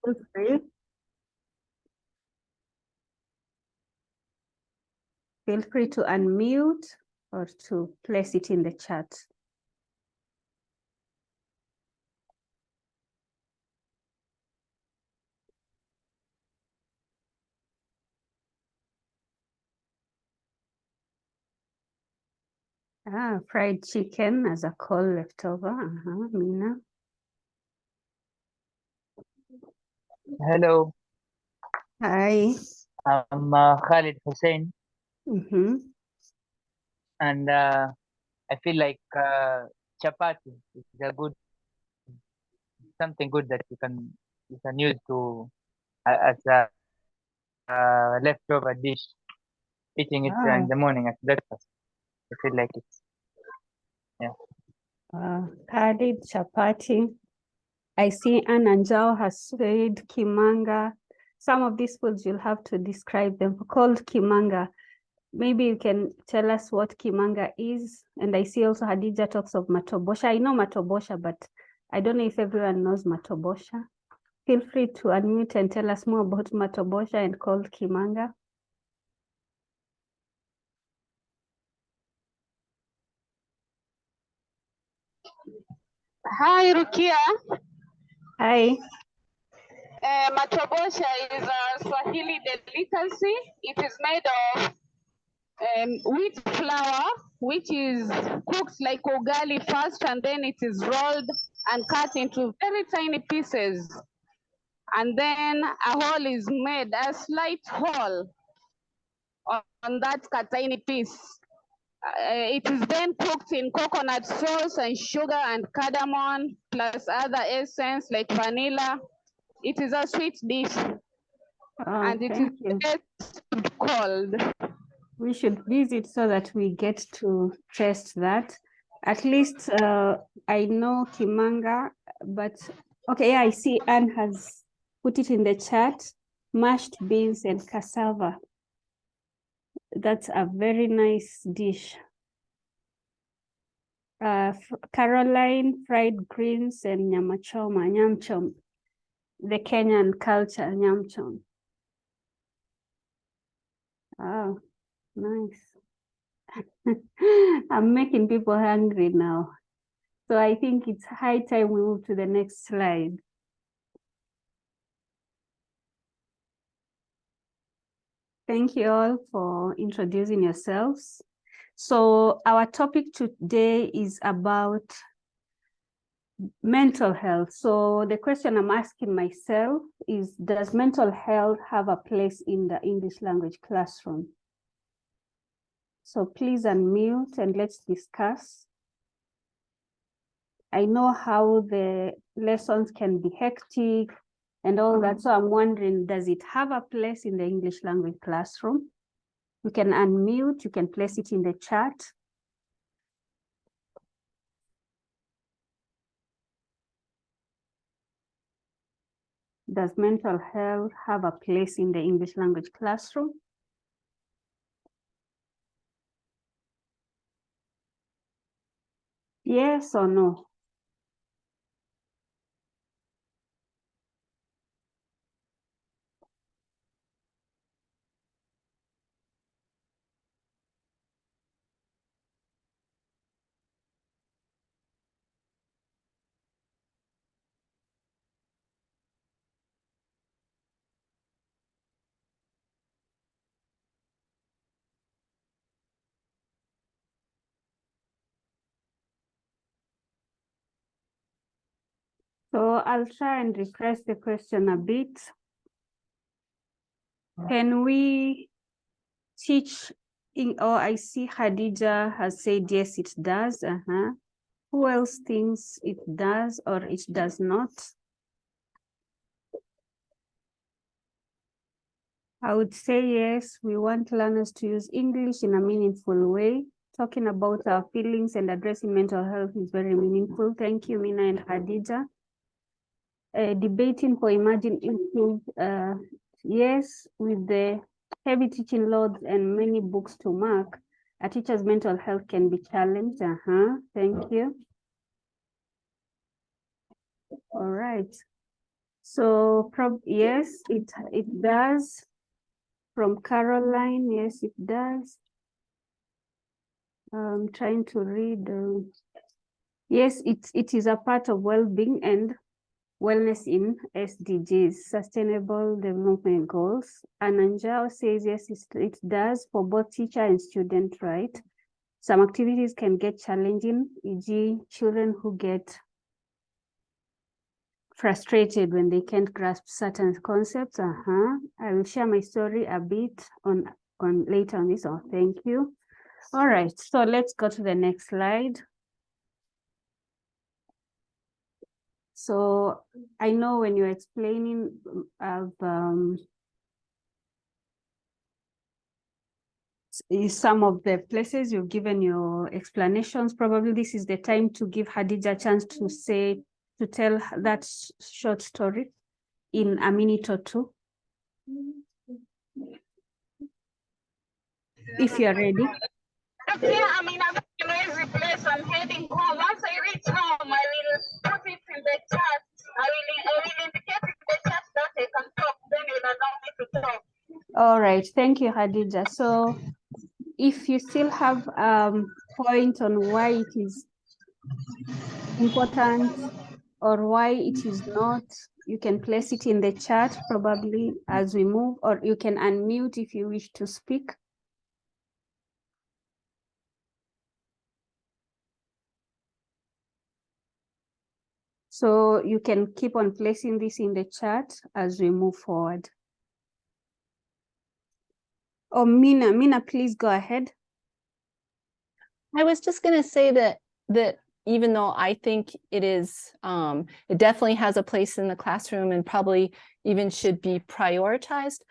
Feel free. Feel free to unmute or to place it in the chat. Fried chicken as a call leftover. Mina. Hello, Hi. I'm Khalid Hussein, and I feel like chapati is a good something good that you can use to as a leftover dish. Eating it in the morning as breakfast. I feel like it's Khalid, chapati. I see Ann Anjao has said kimanga. Some of these foods you'll have to describe them. Called kimanga. Maybe you can tell us what kimanga is. And I see also Hadija talks of matobosha. I know matobosha, but I don't know if everyone knows matobosha. Feel free to unmute and tell us more about matobosha and called kimanga. Hi, Rukia. Hi. Matobosha is a Swahili delicacy. It is made of wheat flour, which is cooked like ugali first, and then it is rolled and cut into very tiny pieces. And then a hole is made, a slight hole on that tiny piece. It is then cooked in coconut sauce and sugar and cardamom, plus other essence like vanilla. It is a sweet dish, and it is best cold. We should visit so that we get to taste that. At least I know kimanga, but okay, yeah, I see Anne has put it in the chat. Mashed beans and cassava. That's a very nice dish. Caroline, fried greens and nyamachoma, nyamchom. The Kenyan culture, nyamchom. Oh, nice. I'm making people hungry now. So I think it's high time we move to the next slide. Thank you all for introducing yourselves. So our topic today is about mental health. So the question I'm asking myself is, does mental health have a place in the English language classroom? So please unmute and let's discuss. I know how the lessons can be hectic and all that. So I'm wondering, does it have a place in the English language classroom? You can unmute, you can place it in the chat. Does mental health have a place in the English language classroom? Yes or no? So I'll try and rephrase the question a bit. Can we teach, I see Khadija has said, yes, it does. Who else thinks it does or it does not? I would say yes, we want learners to use English in a meaningful way. Talking about our feelings and addressing mental health is very meaningful. Thank you, Mina and Khadija. Debating for emerging issues, yes, with the heavy teaching loads and many books to mark, a teacher's mental health can be challenged. Thank you. All right. So yes, it does. From Caroline, yes, it does. I'm trying to read. Yes, it is a part of well-being and wellness in SDGs, Sustainable Development Goals. And Anjao says, yes, it does for both teacher and student, right? Some activities can get challenging, e.g. children who get frustrated when they can't grasp certain concepts. I will share my story a bit on later on this. Oh, thank you. All right, so let's go to the next slide. So I know when you're explaining some of the places you've given your explanations, probably this is the time to give Hadija a chance to tell that short story in a minute or two. If you're ready. Yeah, I'm in a noisy place. I'm heading home. Once I reach home, I will put it in the chat. I will indicate in the chat that I can talk. Then it will allow me to talk. All right, thank you, Hadija. So if you still have point on why it is important or why it is not, you can place it in the chat probably as we move, or you can unmute if you wish to speak. So you can keep on placing this in the chat as we move forward. Oh, Mina, please go ahead. I was just going to say that even though I think it is, it definitely has a place in the classroom and probably even should be prioritized,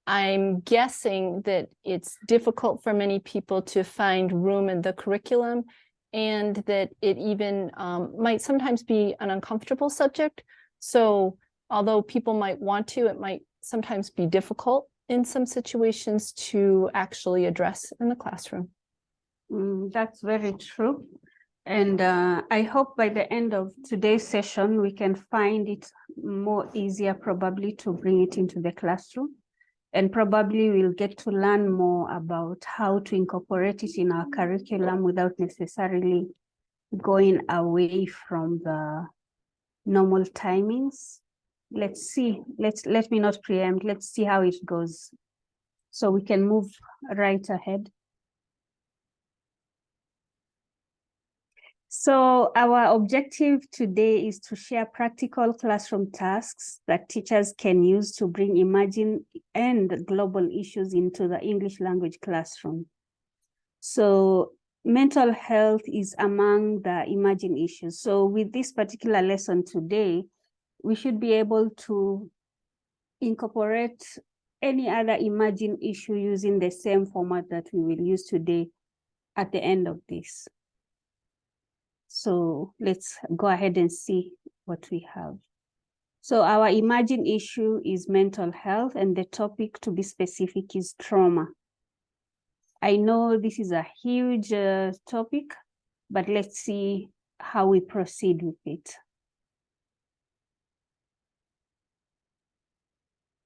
I'm guessing that it's difficult for many people to find room in the curriculum, and that it even might sometimes be an uncomfortable subject. So although people might want to, it might sometimes be difficult in some situations to actually address in the classroom. That's very true. And I hope by the end of today's session, we can find it more easier probably to bring it into the classroom. And probably we'll get to learn more about how to incorporate it in our curriculum without necessarily going away from the normal timings. Let's see, let me not preempt, let's see how it goes. So we can move right ahead. So our objective today is to share practical classroom tasks that teachers can use to bring emerging and global issues into the English language classroom. So mental health is among the emerging issues. So with this particular lesson today, we should be able to incorporate any other emerging issue using the same format that we will use today at the end of this. So let's go ahead and see what we have. So our emerging issue is mental health, and the topic, to be specific, is trauma. I know this is a huge topic, but let's see how we proceed with it.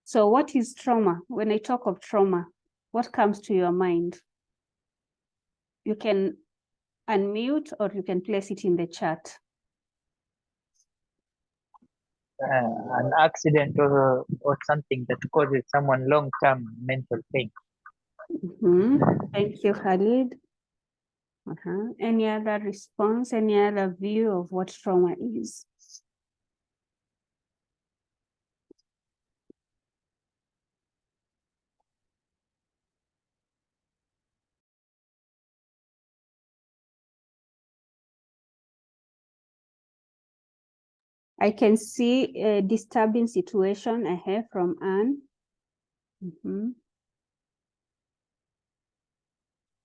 So what is trauma? When I talk of trauma, what comes to your mind? You can unmute or you can place it in the chat. An accident or something that causes someone long-term mental pain. Thank you, Khalid. Any other response, any other view of what trauma is? I can see a disturbing situation I have from Anne.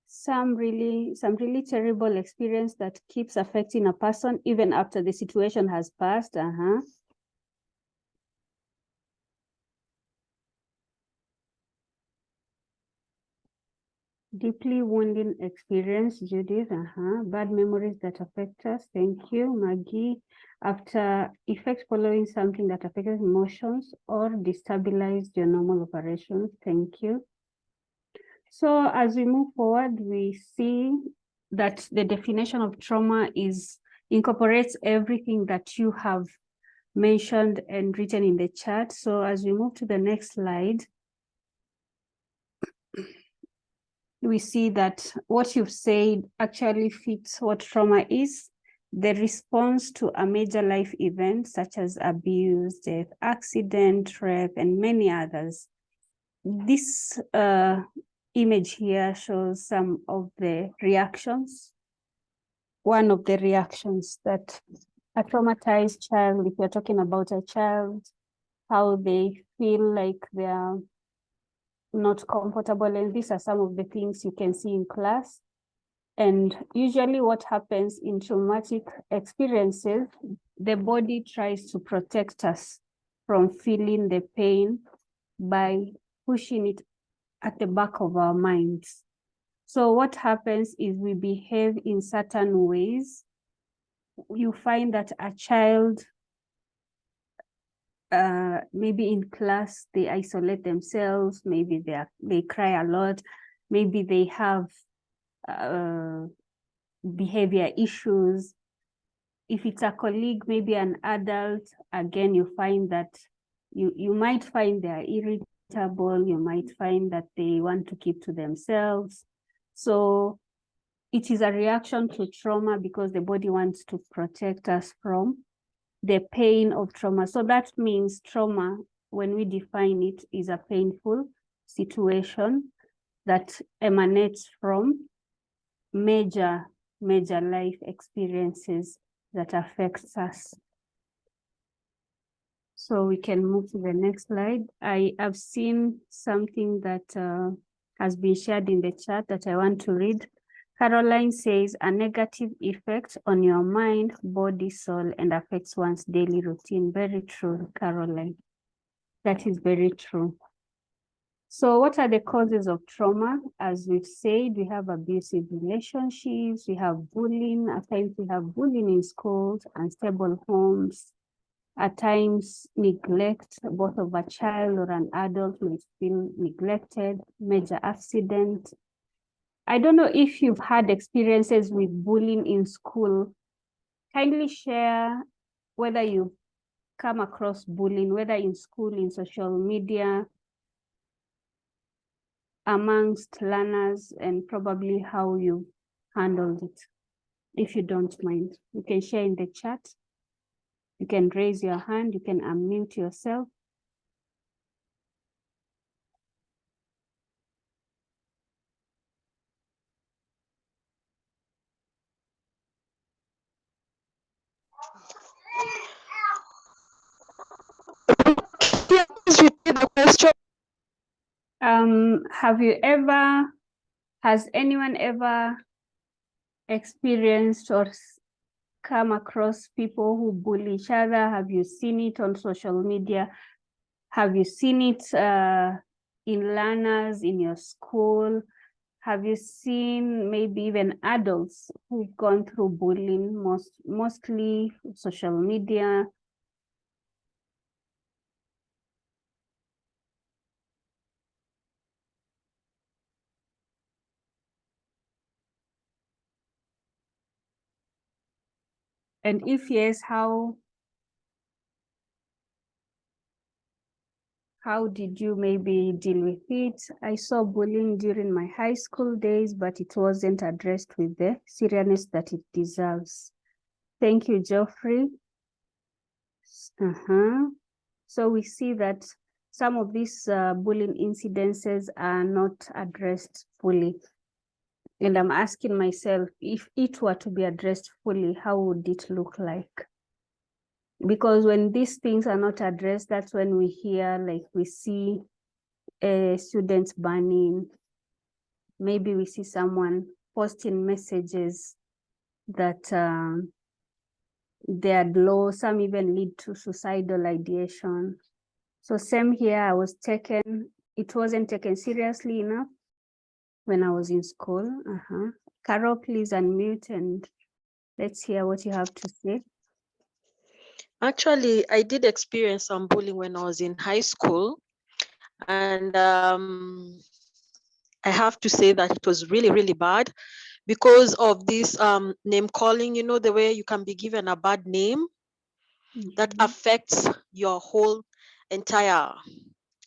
Some really terrible experience that keeps affecting a person even after the situation has passed. Deeply wounding experience, Judith. Bad memories that affect us. Thank you, Maggie. After effects following something that affected emotions or destabilized your normal operations. Thank you. So as we move forward, we see that the definition of trauma incorporates everything that you have mentioned and written in the chat. So as we move to the next slide, we see that what you've said actually fits what trauma is. The response to a major life event such as abuse, death, accident, rape, and many others. This image here shows some of the reactions. One of the reactions that a traumatized child, if you're talking about a child, how they feel like they are not comfortable. And these are some of the things you can see in class. And usually what happens in traumatic experiences, the body tries to protect us from feeling the pain by pushing it at the back of our minds. So what happens is we behave in certain ways. You find that a child, maybe in class, they isolate themselves, maybe they cry a lot, maybe they have behavior issues. If it's a colleague, maybe an adult, again, you find that you might find they're irritable, you might find that they want to keep to themselves. So it is a reaction to trauma because the body wants to protect us from the pain of trauma. So that means trauma, when we define it, is a painful situation that emanates from major life experiences that affects us. So we can move to the next slide. I have seen something that has been shared in the chat that I want to read. Caroline says, a negative effect on your mind, body, soul, and affects one's daily routine. Very true, Caroline. That is very true. So what are the causes of trauma? As we've said, we have abusive relationships, we have bullying, at times we have bullying in schools, unstable homes, at times neglect, both of a child or an adult may feel neglected, major accident. I don't know if you've had experiences with bullying in school. Kindly share whether you've come across bullying, whether in school, in social media, amongst learners, and probably how you handled it. If you don't mind, you can share in the chat. You can raise your hand, you can unmute yourself. Please repeat the question. Has anyone ever experienced or come across people who bully each other? Have you seen it on social media? Have you seen it in learners in your school? Have you seen maybe even adults who've gone through bullying, mostly social media? And if yes, how did you maybe deal with it? I saw bullying during my high school days, but it wasn't addressed with the seriousness that it deserves. Thank you, Geoffrey. So we see that some of these bullying incidences are not addressed fully. And I'm asking myself, if it were to be addressed fully, how would it look like? Because when these things are not addressed, that's when we hear, like we see students burning. Maybe we see someone posting messages that they are low, some even lead to suicidal ideation. So same here, it wasn't taken seriously enough. when I was in school. Carol, please unmute and let's hear what you have to say. Actually, I did experience some bullying when I was in high school. And I have to say that it was really, really bad because of this name calling, you know, the way you can be given a bad name that affects your whole entire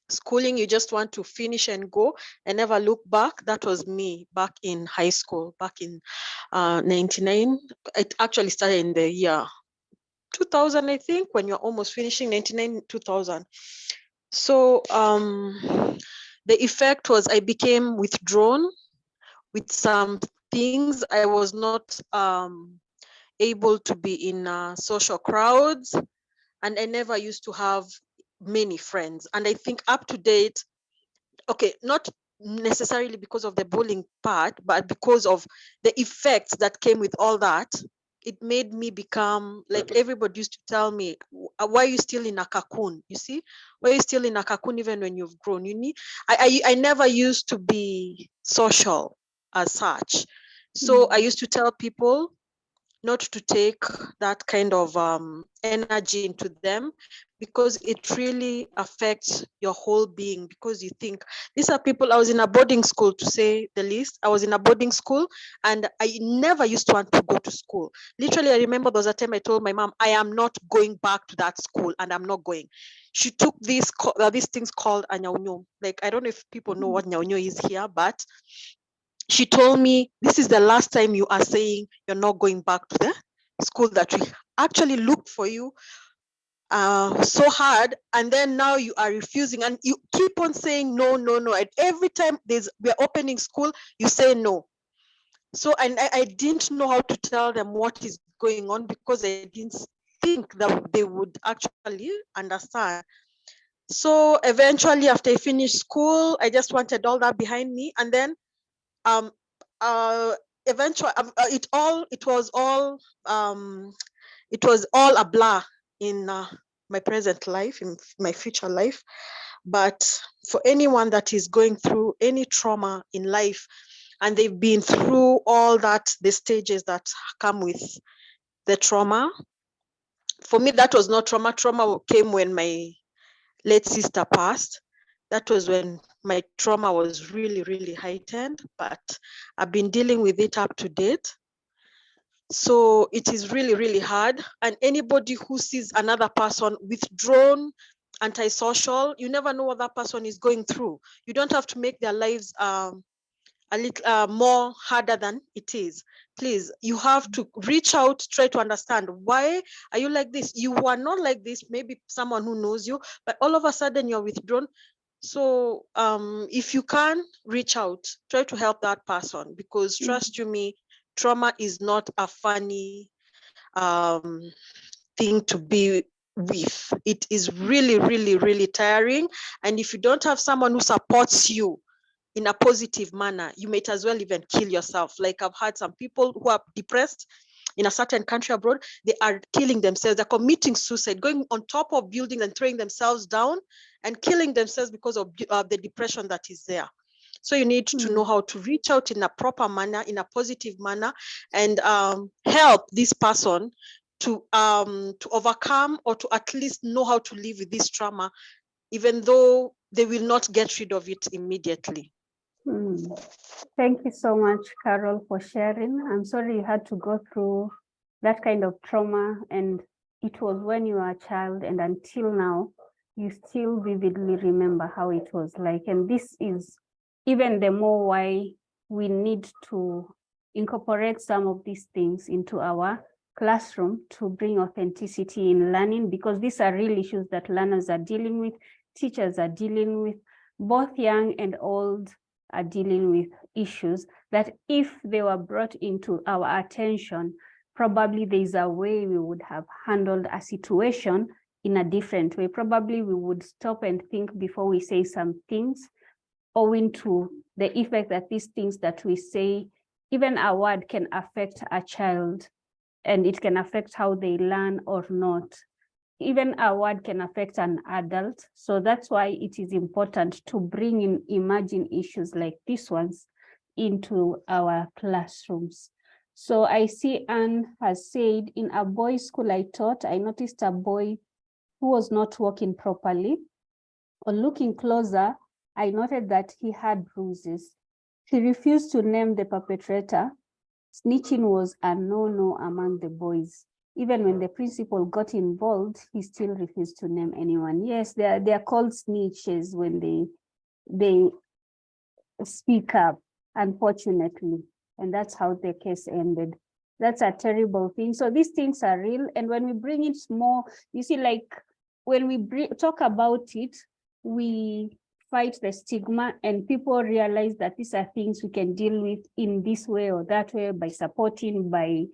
schooling. You just want to finish and go and never look back. That was me back in high school, back in 99. It actually started in the year 2000, I think, when you're almost finishing 99, 2000. So the effect was I became withdrawn with some things. I was not able to be in social crowds, and I never used to have many friends. And I think up to date, okay, not necessarily because of the bullying part, but because of the effects that came with all that, it made me become like everybody used to tell me, why are you still in a cocoon? You see, why are you still in a cocoon even when you've grown? You need, I never used to be social as such. So I used to tell people not to take that kind of energy into them, because it really affects your whole being. Because you think these are people. I was in a boarding school, to say the least. I was in a boarding school and I never used to want to go to school. Literally, I remember there was a time I told my mom, I am not going back to that school, and I'm not going. She took these things called a nyaunyo. Like, I don't know if people know what nyaunyo is here, but she told me, this is the last time you are saying you're not going back to the school that we actually looked for you so hard, and then now you are refusing, and you keep on saying no, no, no. And every time we're opening school, you say no. So I didn't know how to tell them what is going on, because I didn't think that they would actually understand. So eventually, after I finished school, I just wanted all that behind me. And then eventually it was all a blur in my present life, in my future life. But for anyone that is going through any trauma in life, and they've been through all that, the stages that come with the trauma, for me that was not trauma. Trauma came when my late sister passed. That was when my trauma was really, really heightened, but I've been dealing with it up to date. So it is really, really hard. And anybody who sees another person withdrawn, antisocial, you never know what that person is going through. You don't have to make their lives a little more harder than it is. Please, you have to reach out, try to understand, why are you like this? You are not like this. Maybe someone who knows you, but all of a sudden you're withdrawn. So if you can reach out, try to help that person, because trust you me, trauma is not a funny thing to be with. It is really, really, really tiring. And if you don't have someone who supports you in a positive manner, you might as well even kill yourself. Like, I've had some people who are depressed in a certain country abroad, they are killing themselves, they're committing suicide, going on top of buildings and throwing themselves down and killing themselves because of the depression that is there. So you need to know how to reach out in a proper manner, in a positive manner, and help this person to overcome, or to at least know how to live with this trauma, even though they will not get rid of it immediately. Thank you so much, Carol, for sharing. I'm sorry you had to go through that kind of trauma, and it was when you were a child, and until now, you still vividly remember how it was like. And this is even the more why we need to incorporate some of these things into our classroom to bring authenticity in learning, because these are real issues that learners are dealing with, teachers are dealing with, both young and old are dealing with issues that, if they were brought into our attention, probably there's a way we would have handled a situation in a different way. Probably we would stop and think before we say some things, owing to the effect that these things that we say, even a word can affect a child, and it can affect how they learn or not. Even a word can affect an adult. So that's why it is important to bring in emerging issues like these ones into our classrooms. So I see Anne has said, in a boys' school I taught, I noticed a boy who was not walking properly. On looking closer, I noted that he had bruises. He refused to name the perpetrator. Snitching was a no-no among the boys. Even when the principal got involved, he still refused to name anyone. Yes, they are called snitches when they speak up, unfortunately. And that's how the case ended. That's a terrible thing. So these things are real. And when we bring it more, you see, like when we talk about it, we fight the stigma and people realize that these are things we can deal with in this way or that way, by supporting, by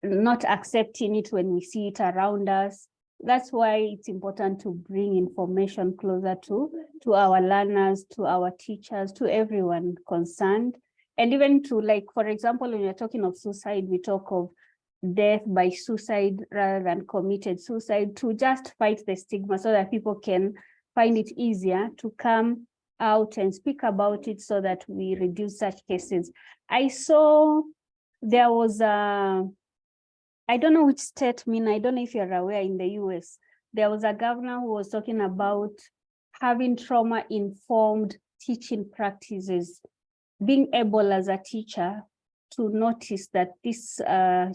not accepting it when we see it around us. That's why it's important to bring information closer to our learners, to our teachers, to everyone concerned. And even to, like, for example, when we're talking of suicide, we talk of death by suicide rather than committed suicide, to just fight the stigma so that people can find it easier to come out and speak about it so that we reduce such cases. I saw there was a, I don't know which state, I don't know if you're aware, in the US, there was a governor who was talking about having trauma-informed teaching practices, being able as a teacher to notice that this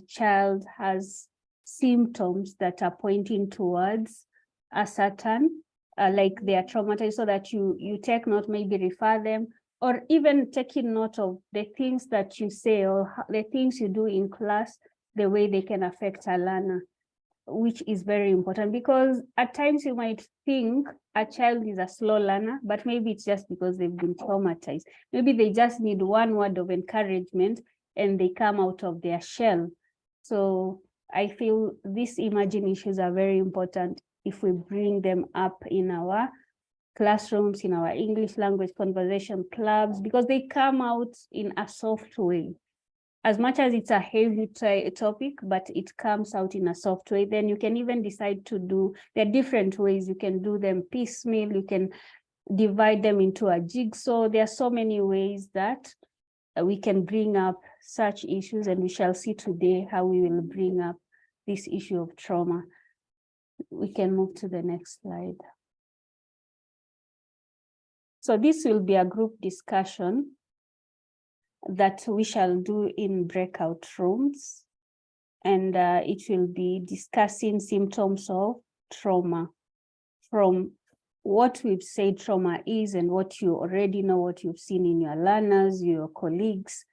child has symptoms that are pointing towards a certain, like they are traumatized, so that you take note, maybe refer them, or even taking note of the things that you say or the things you do in class, the way they can affect a learner, which is very important, because at times you might think a child is a slow learner, but maybe it's just because they've been traumatized. Maybe they just need one word of encouragement and they come out of their shell. So I feel these emerging issues are very important if we bring them up in our classrooms, in our English language conversation clubs, because they come out in a soft way. As much as it's a heavy topic, but it comes out in a soft way, then you can even decide to do, there are different ways. You can do them piecemeal, you can divide them into a jigsaw. There are so many ways that we can bring up such issues, and we shall see today how we will bring up this issue of trauma. We can move to the next slide. So this will be a group discussion that we shall do in breakout rooms, and it will be discussing symptoms of trauma, from what we've said trauma is and what you already know, what you've seen in your learners, your colleagues,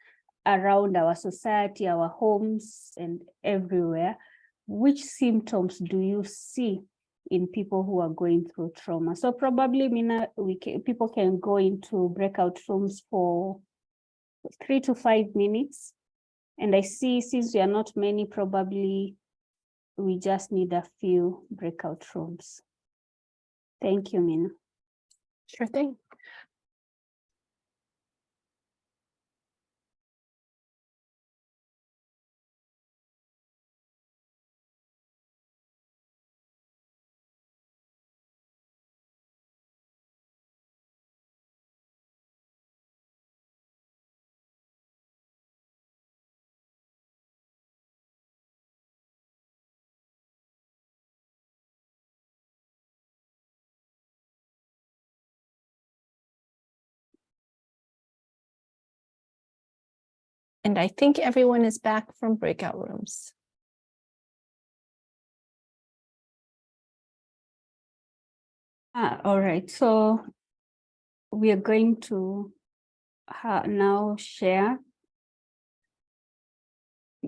around our society, our homes, and everywhere. Which symptoms do you see in people who are going through trauma? So probably, Mina, people can go into breakout rooms for 3 to 5 minutes. And I see, since we are not many, probably we just need a few breakout rooms. Thank you, Mina. Sure thing. And I think everyone is back from breakout rooms. All right, so we are going to now share.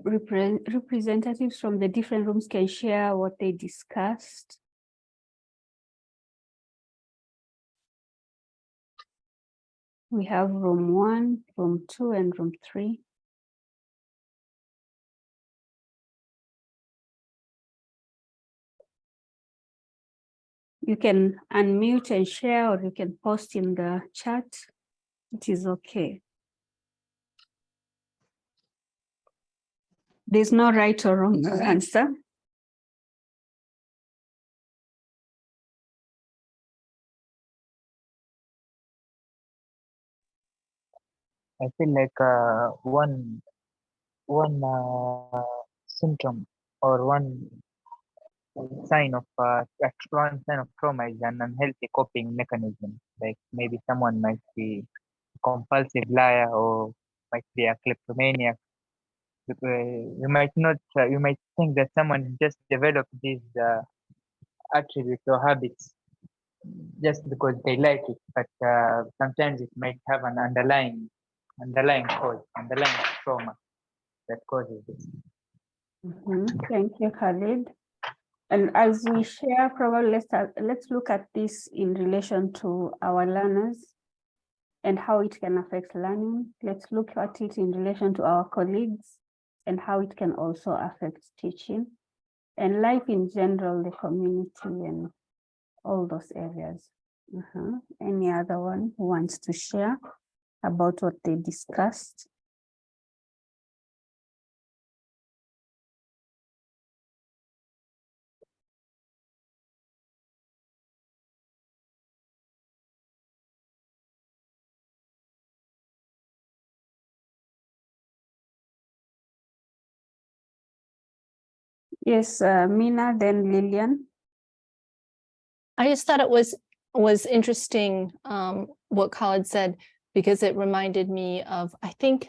Representatives from the different rooms can share what they discussed. We have room 1, room 2, and room 3. You can unmute and share, or you can post in the chat. It is okay. There's no right or wrong answer. I feel like one symptom or one sign of trauma is an unhealthy coping mechanism. Like maybe someone might be a compulsive liar or might be a kleptomaniac. You might think that someone just developed these attributes or habits just because they like it, but sometimes it might have an underlying trauma that causes this. Thank you, Khalid. And as we share, probably let's look at this in relation to our learners and how it can affect learning. Let's look at it in relation to our colleagues and how it can also affect teaching and life in general, the community and all those areas. Any other one who wants to share about what they discussed? Yes, Mina, then Lillian. I just thought it was interesting what Khalid said, because it reminded me of, I think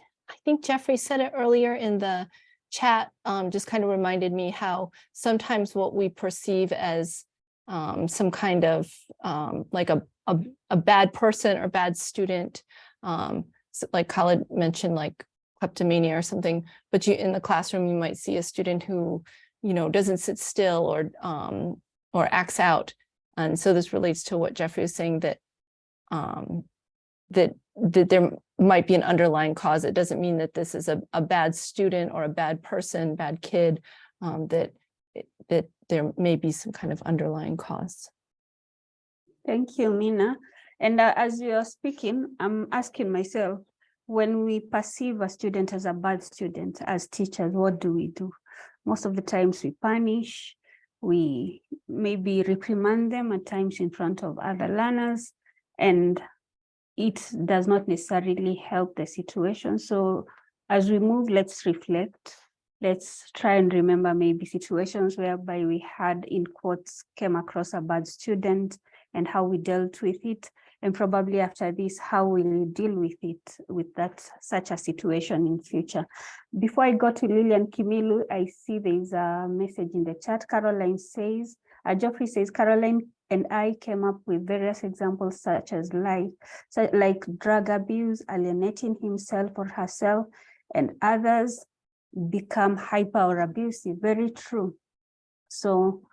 Jeffrey said it earlier in the chat, just kind of reminded me how sometimes what we perceive as some kind of like a bad person or bad student, so like Khalid mentioned, like kleptomania or something, but in the classroom you might see a student who, you know, doesn't sit still or acts out. And so this relates to what Jeffrey was saying, that that there might be an underlying cause. It doesn't mean that this is a bad student or a bad person, bad kid, that there may be some kind of underlying cause. Thank you, Mina. And as you are speaking, I'm asking myself, when we perceive a student as a bad student, as teachers, what do we do? Most of the times we punish, we maybe reprimand them at times in front of other learners, and it does not necessarily help the situation. So as we move, let's reflect. Let's try and remember maybe situations whereby we had, in quotes, came across a bad student and how we dealt with it. And probably after this, how will we deal with it, with such a situation in future. Before I go to Lillian Kimilu, I see there's a message in the chat. Caroline says, Geoffrey says, Caroline and I came up with various examples such as like drug abuse, alienating himself or herself, and others become hyper or abusive. Very true. So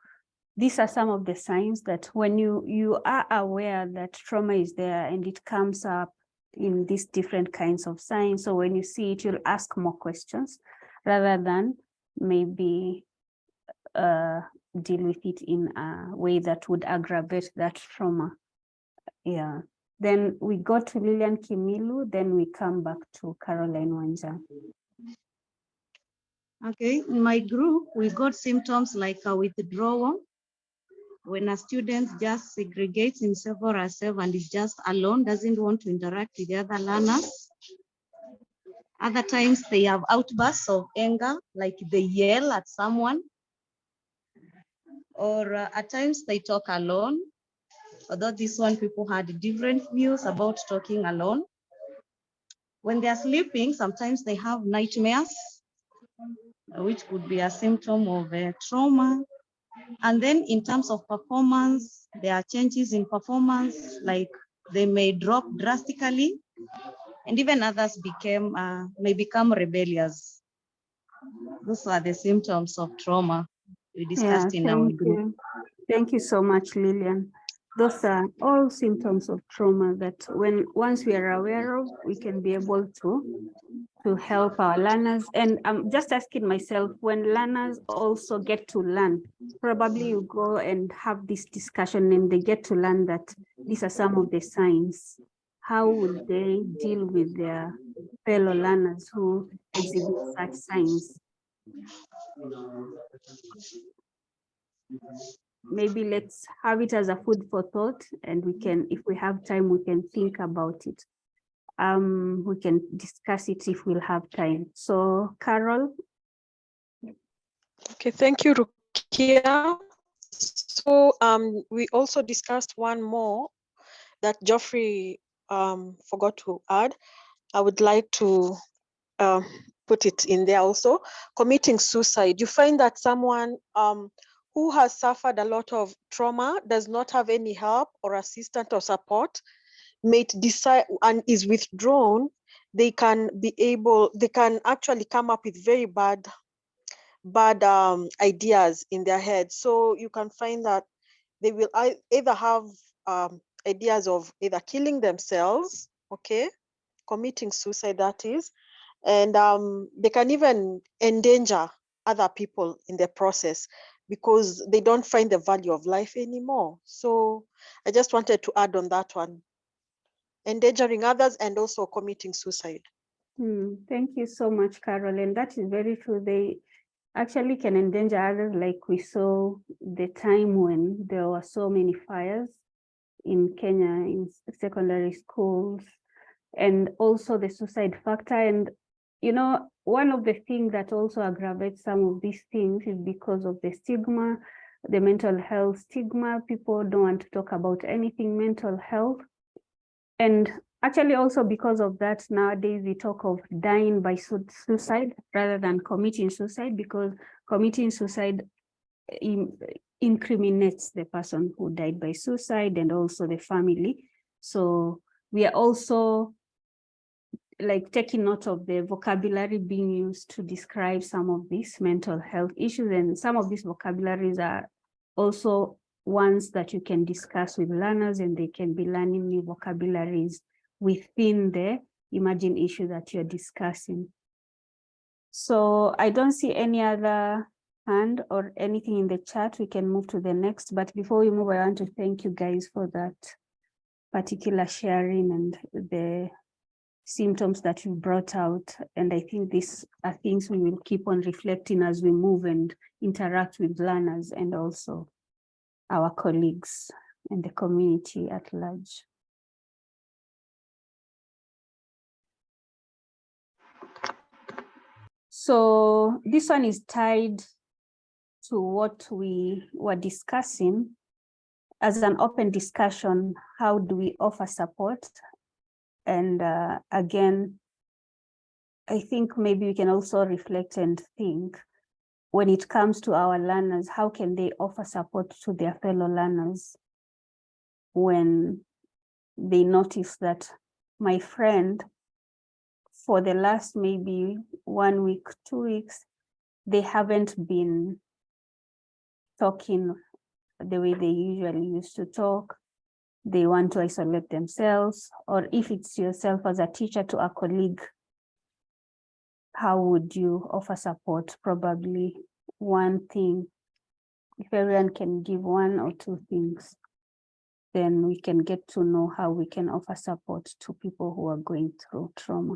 these are some of the signs that when you are aware that trauma is there and it comes up in these different kinds of signs. So when you see it, you'll ask more questions rather than maybe deal with it in a way that would aggravate that trauma. Yeah. Then we go to Lillian Kimilu, then we come back to Caroline Wanja. Okay, in my group, we got symptoms like a withdrawal, when a student just segregates himself or herself and is just alone, doesn't want to interact with the other learners. Other times they have outbursts of anger, like they yell at someone. Or at times they talk alone, although this one people had different views about talking alone. When they're sleeping, sometimes they have nightmares, which could be a symptom of trauma. And then in terms of performance, there are changes in performance, like they may drop drastically, and even others may become rebellious. Those are the symptoms of trauma we discussed in our group. Thank you so much, Lillian. Those are all symptoms of trauma that once we are aware of, we can be able to help our learners. And I'm just asking myself, when learners also get to learn, probably you go and have this discussion and they get to learn that these are some of the signs. How would they deal with their fellow learners who exhibit such signs? Maybe let's have it as a food for thought, and we can, if we have time, we can think about it. we can discuss it if we'll have time. So Carol. Okay, thank you, Rukia. So we also discussed one more that Geoffrey forgot to add. I would like to put it in there also. Committing suicide. You find that someone who has suffered a lot of trauma, does not have any help or assistance or support, may decide and is withdrawn, they can actually come up with very bad ideas in their head. So you can find that they will either have ideas of either killing themselves, okay, committing suicide, that is, and they can even endanger other people in the process because they don't find the value of life anymore. So I just wanted to add on that one, endangering others and also committing suicide. Thank you so much, Carol. And that is very true. They actually can endanger others, like we saw the time when there were so many fires in Kenya, in secondary schools, and also the suicide factor. And, you know, one of the things that also aggravates some of these things is because of the stigma, the mental health stigma. People don't want to talk about anything mental health. And actually also because of that, nowadays we talk of dying by suicide rather than committing suicide, because committing suicide incriminates the person who died by suicide and also the family. So we are also like taking note of the vocabulary being used to describe some of these mental health issues, and some of these vocabularies are also ones that you can discuss with learners, and they can be learning new vocabularies within the emerging issue that you're discussing. So I don't see any other hand or anything in the chat. We can move to the next, but before we move, I want to thank you guys for that particular sharing and the symptoms that you brought out. And I think these are things we will keep on reflecting as we move and interact with learners and also our colleagues and the community at large. So this one is tied to what we were discussing as an open discussion. How do we offer support? And again, I think maybe we can also reflect and think, when it comes to our learners, how can they offer support to their fellow learners when they notice that my friend, for the last maybe 1 week, 2 weeks, they haven't been talking the way they usually used to talk. They want to isolate themselves. Or if it's yourself as a teacher to a colleague, how would you offer support? Probably one thing. If everyone can give 1 or 2 things, then we can get to know how we can offer support to people who are going through trauma.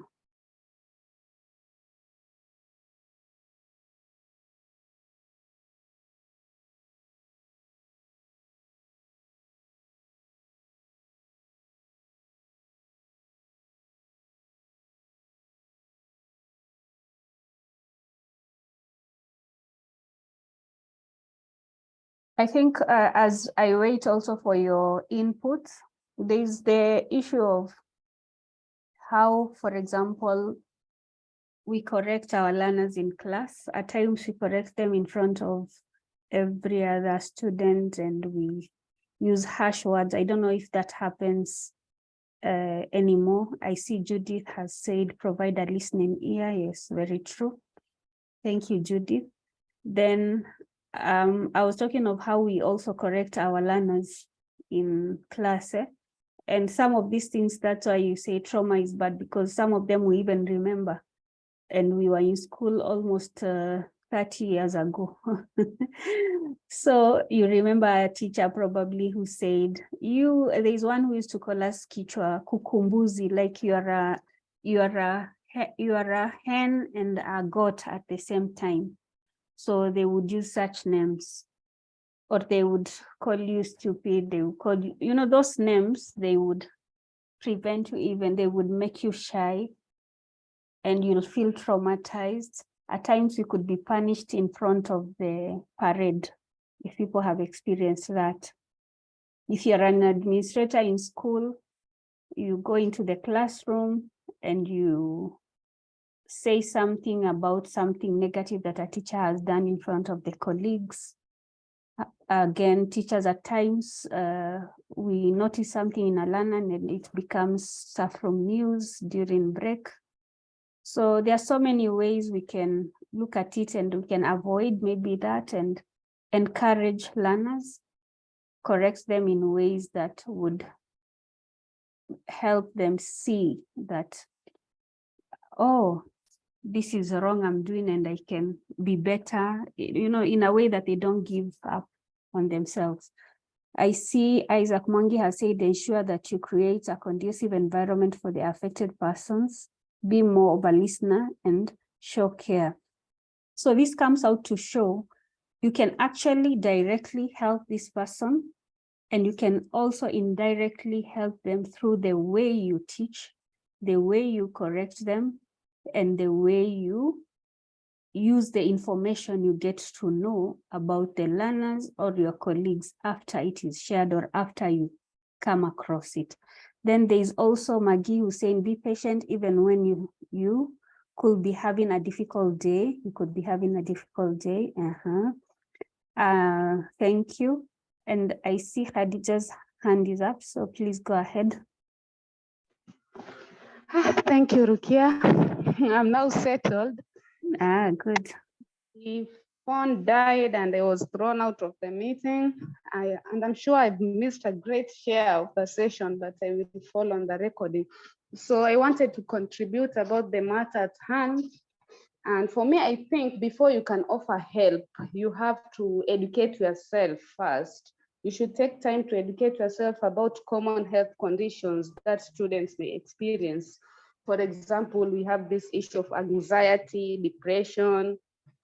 I think as I wait also for your input, there's the issue of how, for example, we correct our learners in class. At times we correct them in front of every other student and we use harsh words. I don't know if that happens anymore. I see Judith has said, provide a listening ear. Yes, very true. Thank you, Judith. Then I was talking of how we also correct our learners in class. And some of these things, that's why you say trauma is bad, because some of them we even remember. And we were in school almost 30 years ago. So you remember a teacher probably who said, there's one who used to call us kichwa kukumbuzi, like you are a hen and a goat at the same time. So they would use such names, or they would call you stupid, they would call you, those names, they would prevent you even, they would make you shy and you'll feel traumatized. At times you could be punished in front of the parade, if people have experienced that. If you're an administrator in school, you go into the classroom and you say something about something negative that a teacher has done in front of the colleagues. Again, teachers at times, we notice something in a learner and it becomes stuff from news during break. So there are so many ways we can look at it and we can avoid maybe that and encourage learners, correct them in ways that would help them see that, oh, this is wrong I'm doing and I can be better, you know, in a way that they don't give up on themselves. I see Isaac Mwangi has said, ensure that you create a conducive environment for the affected persons, be more of a listener and show care. So this comes out to show you can actually directly help this person, and you can also indirectly help them through the way you teach, the way you correct them, and the way you use the information you get to know about the learners or your colleagues after it is shared or after you come across it. Then there's also Maggie who's saying, be patient even when you could be having a difficult day. You could be having a difficult day. Thank you. And I see Khadija's hand is up, so please go ahead. Thank you, Rukia. I'm now settled. Good. The phone died and I was thrown out of the meeting. And I'm sure I've missed a great share of the session, but I will follow on the recording. So I wanted to contribute about the matter at hand. And for me, I think before you can offer help, you have to educate yourself first. You should take time to educate yourself about common health conditions that students may experience. For example, we have this issue of anxiety, depression.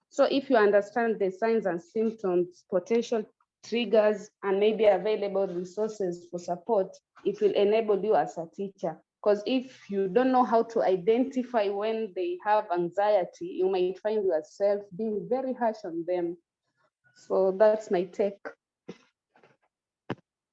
So if you understand the signs and symptoms, potential triggers, and maybe available resources for support, it will enable you as a teacher. Because if you don't know how to identify when they have anxiety, you might find yourself being very harsh on them. So that's my take.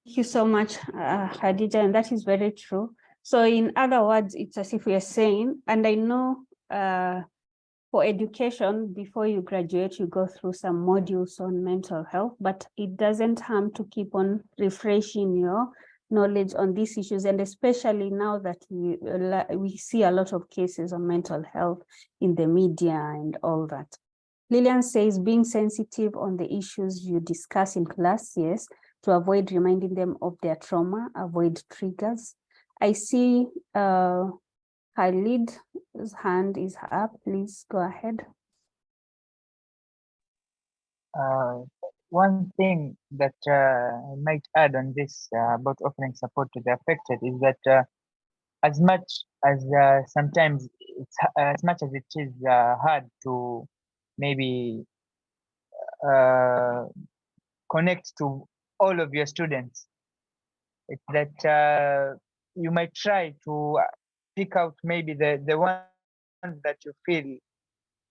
Thank you so much, Khadija, and that is very true. So in other words, it's as if we are saying, and I know for education, before you graduate, you go through some modules on mental health, but it doesn't harm to keep on refreshing your knowledge on these issues, and especially now that we see a lot of cases on mental health in the media and all that. Lillian says, being sensitive on the issues you discuss in class, yes, to avoid reminding them of their trauma, avoid triggers. I see Khalid's hand is up. Please go ahead. One thing that I might add on this about offering support to the affected is that as much as sometimes it's as much as it is hard to maybe connect to all of your students, it's that you might try to pick out maybe the ones that you feel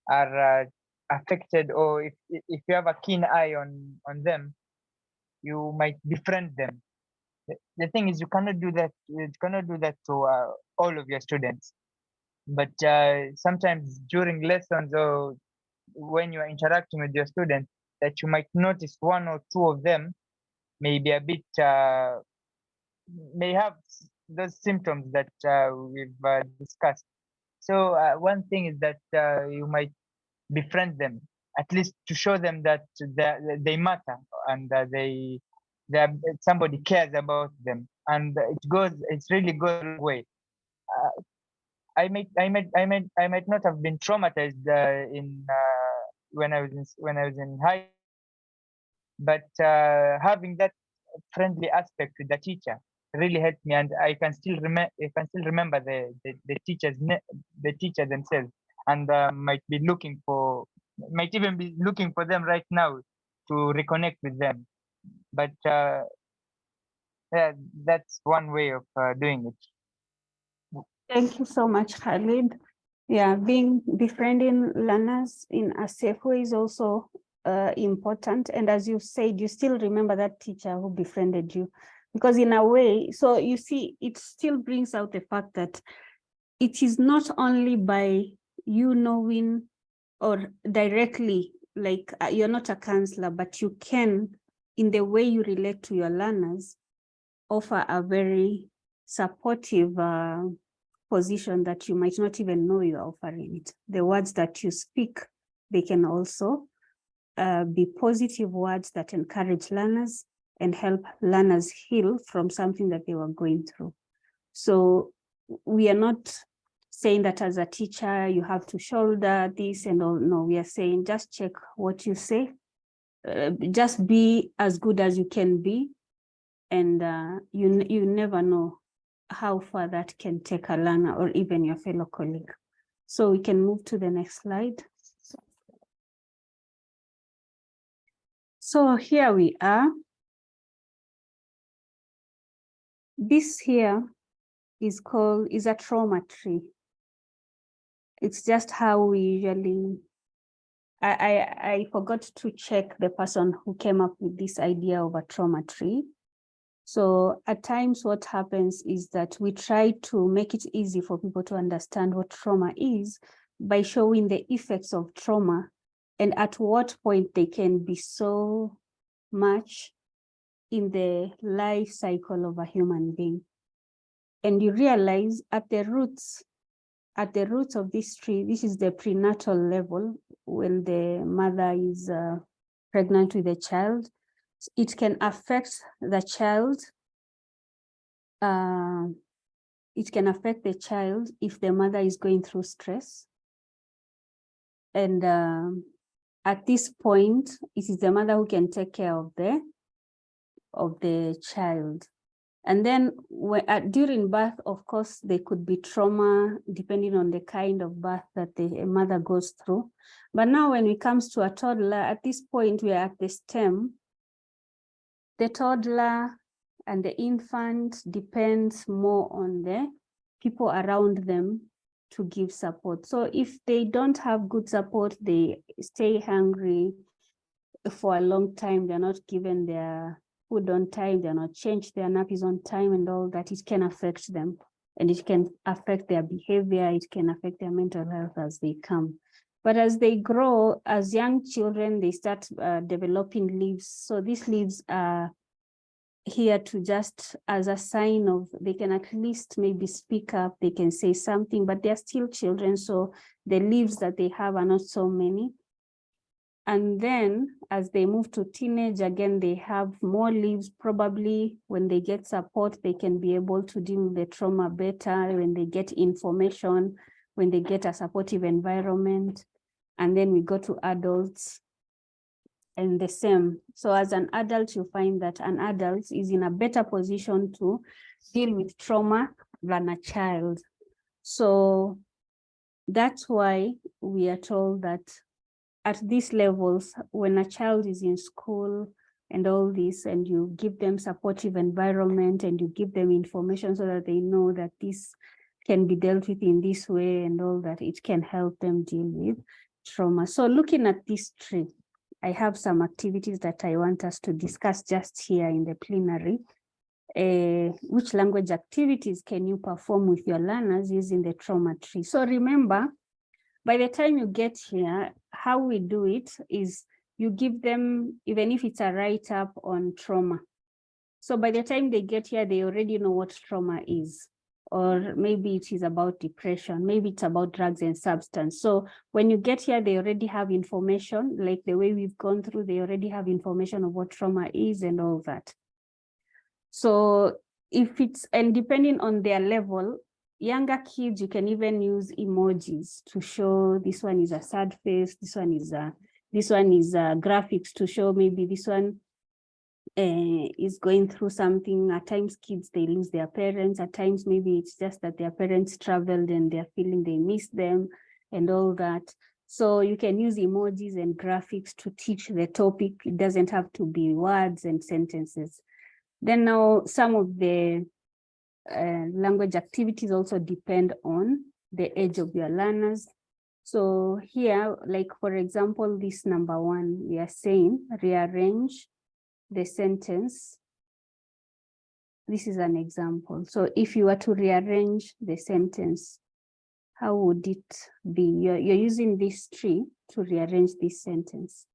are affected, or if you have a keen eye on them, you might befriend them. The thing is, you cannot do that. You cannot do that to all of your students. But sometimes during lessons or when you are interacting with your students, that you might notice one or two of them may be a bit may have those symptoms that we've discussed. So one thing is that you might befriend them, at least to show them that they matter and they somebody cares about them, and it's really goes a long way. I might not have been traumatized in when I was in high, but having that friendly aspect with the teacher really helped me, and I can still remember the teacher themselves, and might even be looking for them right now to reconnect with them. But yeah, that's one way of doing it. Thank you so much, Khalid. Yeah, befriending learners in a safe way is also important. And as you said, you still remember that teacher who befriended you, because in a way, so you see, it still brings out the fact that it is not only by you knowing or directly, like you're not a counselor, but you can, in the way you relate to your learners, offer a very supportive position that you might not even know you're offering it. The words that you speak, they can also be positive words that encourage learners and help learners heal from something that they were going through. So we are not saying that as a teacher, you have to shoulder this and all. No, we are saying just check what you say. Just be as good as you can be. And you never know how far that can take a learner or even your fellow colleague. So we can move to the next slide. So here we are. This here is a trauma tree. It's just how we usually, I forgot to check the person who came up with this idea of a trauma tree. So at times what happens is that we try to make it easy for people to understand what trauma is by showing the effects of trauma and at what point they can be so much in the life cycle of a human being. And you realize at the roots of this tree, this is the prenatal level when the mother is pregnant with a child. It can affect the child. It can affect the child if the mother is going through stress. And at this point, it is the mother who can take care of the child. And then during birth, of course, there could be trauma depending on the kind of birth that the mother goes through. But now when it comes to a toddler, at this point, we are at the stem. The toddler and the infant depends more on the people around them to give support. So if they don't have good support, they stay hungry for a long time, they're not given their food on time, they're not changed their nappies on time and all that, it can affect them. And it can affect their behavior, it can affect their mental health as they come. But as they grow, as young children, they start developing leaves. So these leaves are here to just as a sign of, they can at least maybe speak up, they can say something, but they're still children. So the leaves that they have are not so many. And then as they move to teenage, again, they have more leaves. Probably when they get support, they can be able to deal with the trauma better, when they get information, when they get a supportive environment. And then we go to adults and the same. So as an adult, you find that an adult is in a better position to deal with trauma than a child. So that's why we are told that at these levels, when a child is in school and all this, and you give them supportive environment and you give them information so that they know that this can be dealt with in this way and all that, it can help them deal with trauma. So looking at this tree, I have some activities that I want us to discuss just here in the plenary. Which language activities can you perform with your learners using the trauma tree? So remember, by the time you get here, how we do it is you give them, even if it's a write-up on trauma. So by the time they get here, they already know what trauma is. Or maybe it is about depression, maybe it's about drugs and substance. So when you get here, they already have information, like the way we've gone through, they already have information of what trauma is and all that. So if it's, and depending on their level, younger kids, you can even use emojis to show this one is a sad face, this one is graphics to show maybe this one is going through something. At times kids, they lose their parents. At times maybe it's just that their parents traveled and they're feeling they miss them and all that. So you can use emojis and graphics to teach the topic. It doesn't have to be words and sentences. Then now some of the language activities also depend on the age of your learners. So here, like for example, this number 1, we are saying rearrange the sentence. This is an example. So if you were to rearrange the sentence, how would it be? You're using this tree to rearrange this sentence.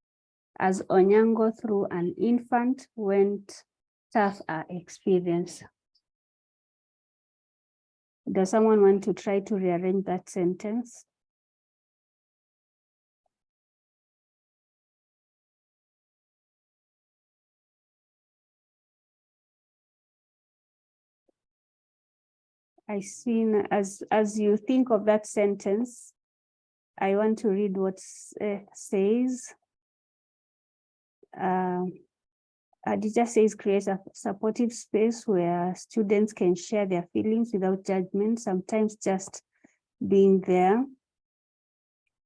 As Onyango through an infant went tough experience. Does someone want to try to rearrange that sentence? I see, as you think of that sentence, I want to read what says. Adija says, create a supportive space where students can share their feelings without judgment. Sometimes just being there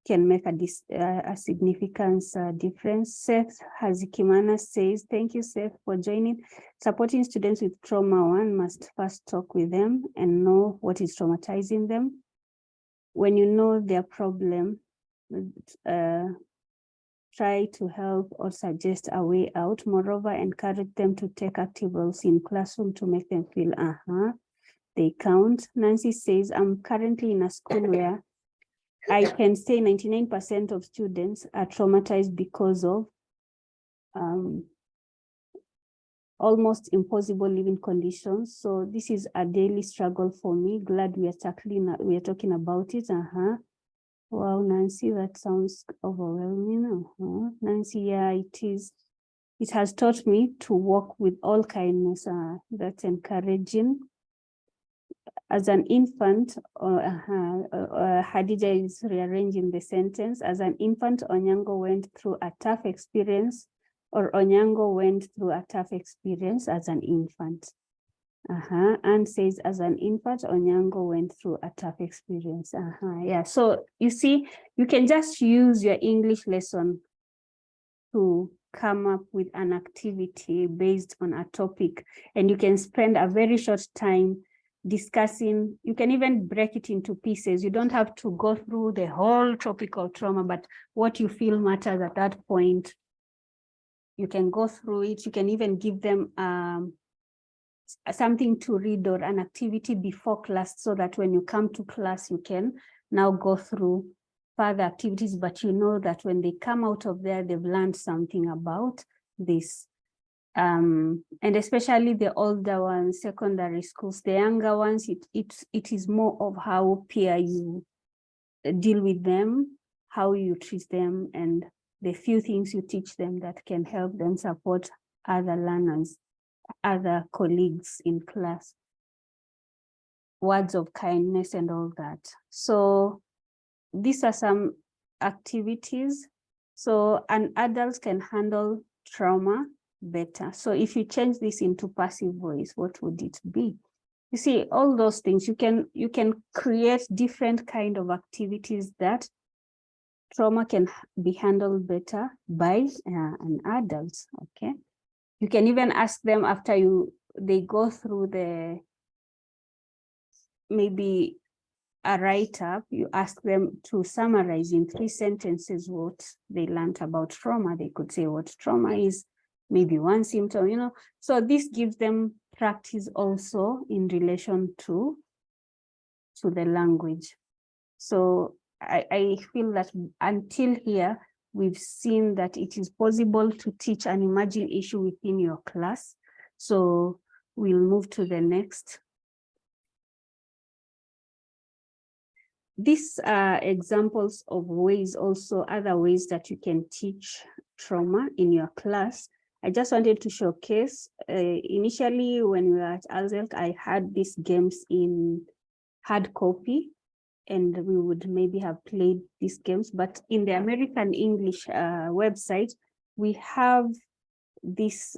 can make a significant difference. Seth Hazikimana says, thank you, Seth, for joining. Supporting students with trauma, one must first talk with them and know what is traumatizing them. When you know their problem, try to help or suggest a way out. Moreover, encourage them to take active roles in classroom to make them feel they count. Nancy says, I'm currently in a school where I can say 99% of students are traumatized because of almost impossible living conditions. So this is a daily struggle for me. Glad we are talking about it. Wow, Nancy, that sounds overwhelming. Nancy, yeah, it is. It has taught me to work with all kindness. That's encouraging. As an infant, Hadija is rearranging the sentence. As an infant, Onyango went through a tough experience, or Onyango went through a tough experience as an infant. And says, as an infant, Onyango went through a tough experience. Yeah, so you see, you can just use your English lesson to come up with an activity based on a topic, and you can spend a very short time discussing. You can even break it into pieces. You don't have to go through the whole topic of trauma, but what you feel matters at that point, you can go through it. You can even give them something to read or an activity before class, so that when you come to class, you can now go through further activities, but you know that when they come out of there, they've learned something about this. And especially the older ones, secondary schools, the younger ones, it is more of how peer you deal with them, how you treat them, and the few things you teach them that can help them support other learners, other colleagues in class, words of kindness and all that. So these are some activities. So an adult can handle trauma better. So if you change this into passive voice, what would it be? You see, all those things, you can create different kind of activities that trauma can be handled better by an adult, okay? You can even ask them after they go through maybe a write-up, you ask them to summarize in 3 sentences what they learned about trauma. They could say what trauma is, maybe 1 symptom, So this gives them practice also in relation to the language. So I feel that until here, we've seen that it is possible to teach an emerging issue within your class. So we'll move to the next. These are examples of ways, also other ways that you can teach trauma in your class. I just wanted to showcase, initially when we were at ALZELC, I had these games in hard copy, and we would maybe have played these games, but in the American English website, we have these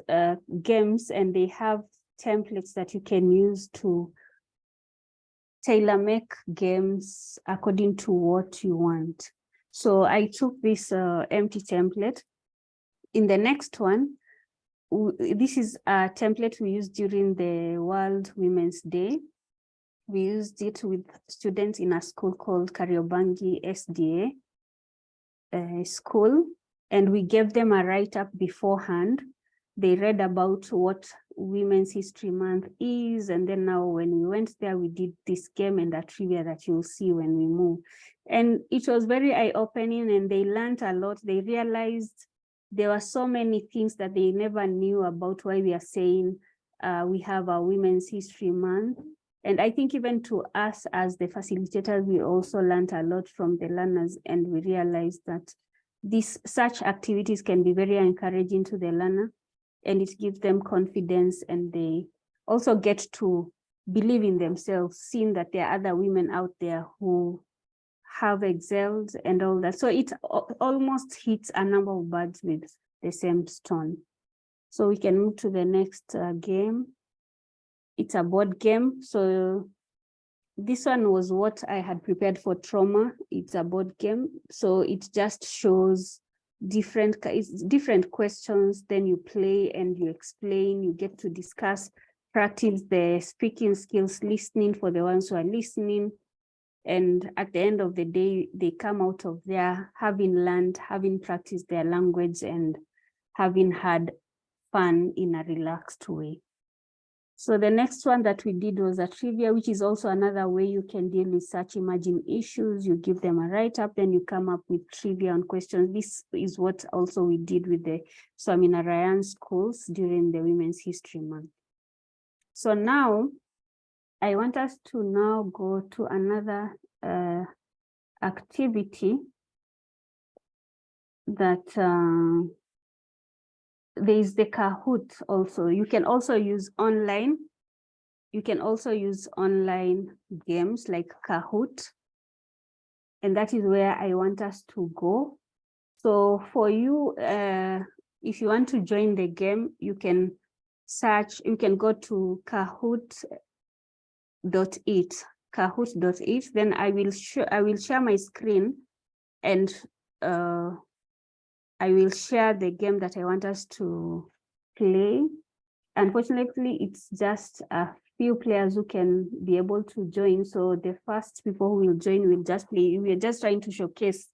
games, and they have templates that you can use to tailor-make games according to what you want. So I took this empty template. In the next one, this is a template we used during the World Women's Day. We used it with students in a school called Kariobangi SDA school, and we gave them a write-up beforehand. They read about what Women's History Month is, and then now when we went there, we did this game and a trivia that you'll see when we move. And it was very eye-opening, and they learned a lot. They realized there were so many things that they never knew about why we are saying we have a Women's History Month. And I think even to us as the facilitators, we also learned a lot from the learners, and we realized that such activities can be very encouraging to the learner, and it gives them confidence, and they also get to believe in themselves, seeing that there are other women out there who have excelled and all that. So it almost hits a number of birds with the same stone. So we can move to the next game. It's a board game. So this one was what I had prepared for trauma. It's a board game. So it just shows different questions, then you play and you explain, you get to discuss, practice the speaking skills, listening for the ones who are listening. And at the end of the day, they come out of there having learned, having practiced their language, and having had fun in a relaxed way. So the next one that we did was a trivia, which is also another way you can deal with such emerging issues. You give them a write-up, then you come up with trivia on questions. This is what also we did with the Swaminarayan schools during the Women's History Month. So now, I want us to now go to another activity that there is the Kahoot also. You can also use online. You can also use online games like Kahoot. And that is where I want us to go. So for you, if you want to join the game, you can search, you can go to kahoot.it, kahoot.it. Then I will share my screen, and I will share the game that I want us to play. Unfortunately, it's just a few players who can be able to join. So the first people who will join will just play. We're just trying to showcase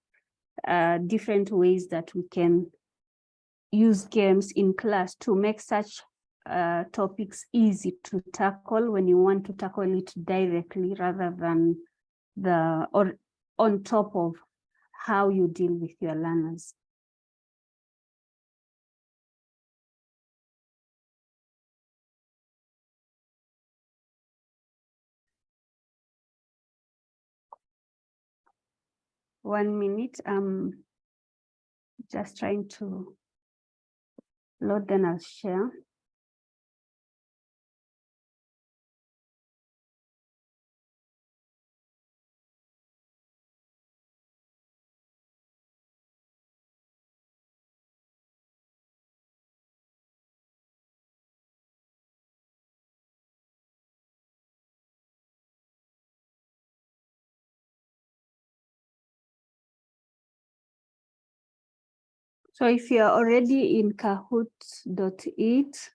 different ways that we can use games in class to make such topics easy to tackle when you want to tackle it directly, rather than or on top of how you deal with your learners. One minute, just trying to load, then I'll share. So if you're already in kahoot.it,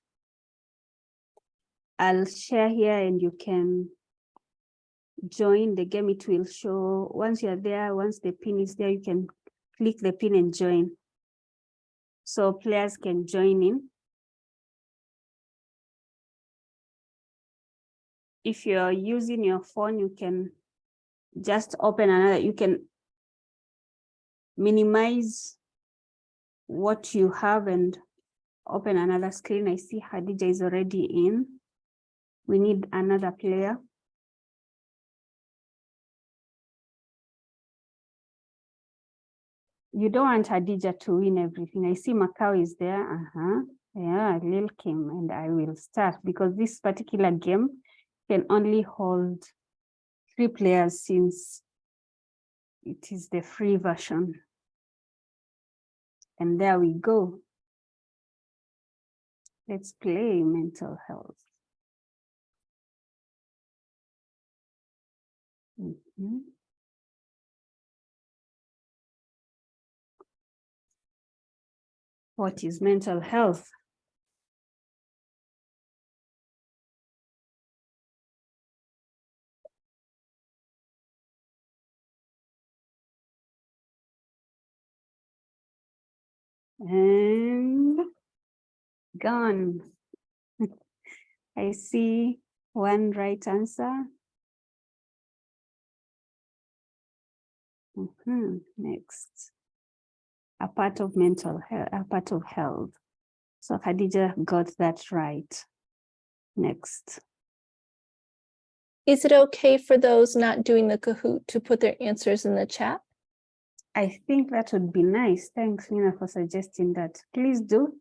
I'll share here and you can join the game. It will show once you're there, once the pin is there, you can click the pin and join. So players can join in. If you're using your phone, you can just open another, you can minimize what you have and open another screen. I see Khadija is already in. We need another player. You don't want Khadija to win everything. I see Macau is there. Yeah, Lil Kim, and I will start because this particular game can only hold 3 players since it is the free version. And there we go. Let's play mental health. What is mental health? And gone. I see one right answer. Next. A part of mental health, a part of health. So Khadija got that right. Next. Is it okay for those not doing the Kahoot to put their answers in the chat? I think that would be nice. Thanks, Nina, for suggesting that. Please do.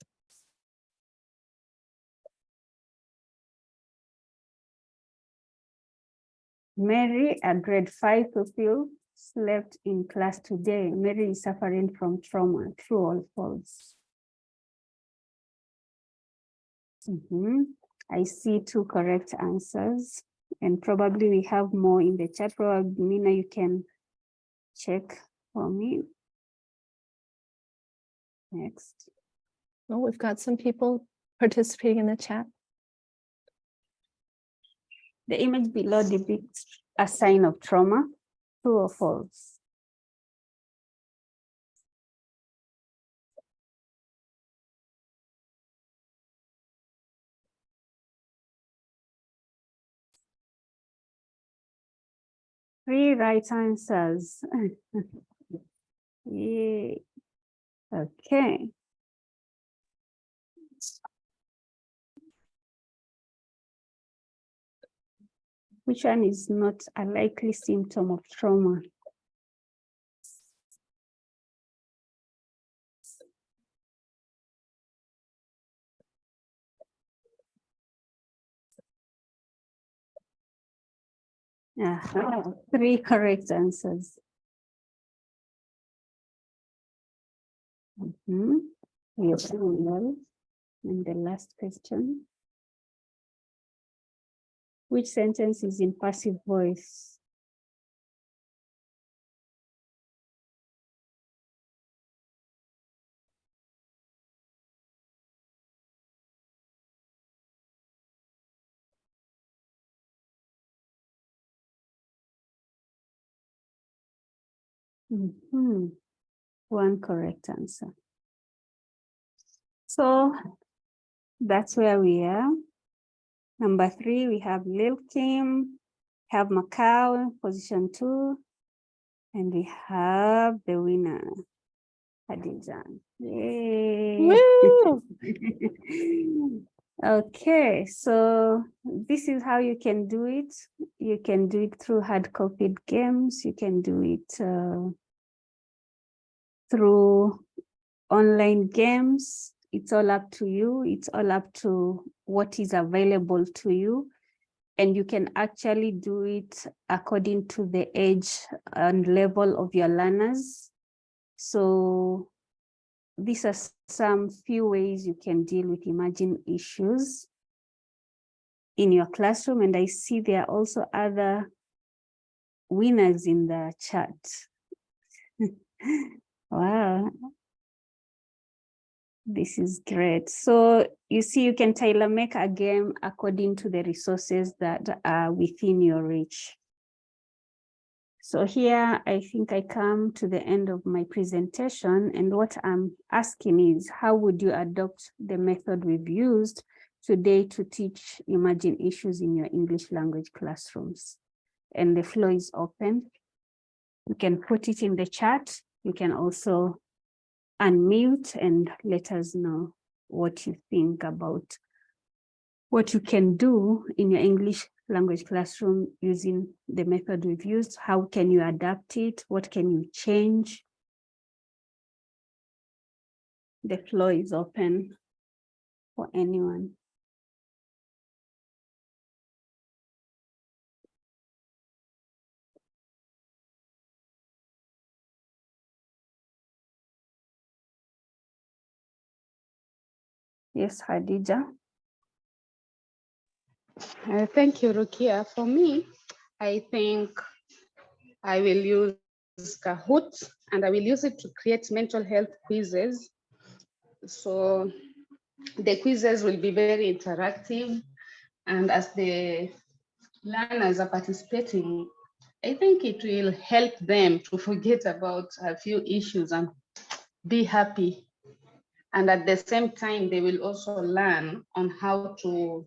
Mary, a grade 5 pupil, slept in class today. Mary is suffering from trauma. True or false? I see 2 correct answers, and probably we have more in the chat. Probably, Nina, you can check for me. Next. Oh, we've got some people participating in the chat. The image below depicts a sign of trauma. True or false? Three right answers. Yay. Okay. Which one is not a likely symptom of trauma? Three correct answers. We are doing well. And the last question. Which sentence is in passive voice? One correct answer. So that's where we are. Number 3, we have Lil Kim, have Macau, position 2, and we have the winner, Khadija. Yay! Okay, so this is how you can do it. You can do it through hard-copied games. You can do it through online games. It's all up to you. It's all up to what is available to you. And you can actually do it according to the age and level of your learners. So these are some few ways you can deal with emerging issues in your classroom. And I see there are also other winners in the chat. Wow. This is great. So you see, you can tailor make a game according to the resources that are within your reach. So here, I think I come to the end of my presentation, and what I'm asking is, how would you adopt the method we've used today to teach emerging issues in your English language classrooms? And the floor is open. You can put it in the chat. You can also unmute and let us know what you think about what you can do in your English language classroom using the method we've used. How can you adapt it? What can you change? The floor is open for anyone. Yes, Khadija. Thank you, Rukia. For me, I think I will use Kahoot, and I will use it to create mental health quizzes. So the quizzes will be very interactive, and as the learners are participating, I think it will help them to forget about a few issues and be happy And at the same time, they will also learn on how to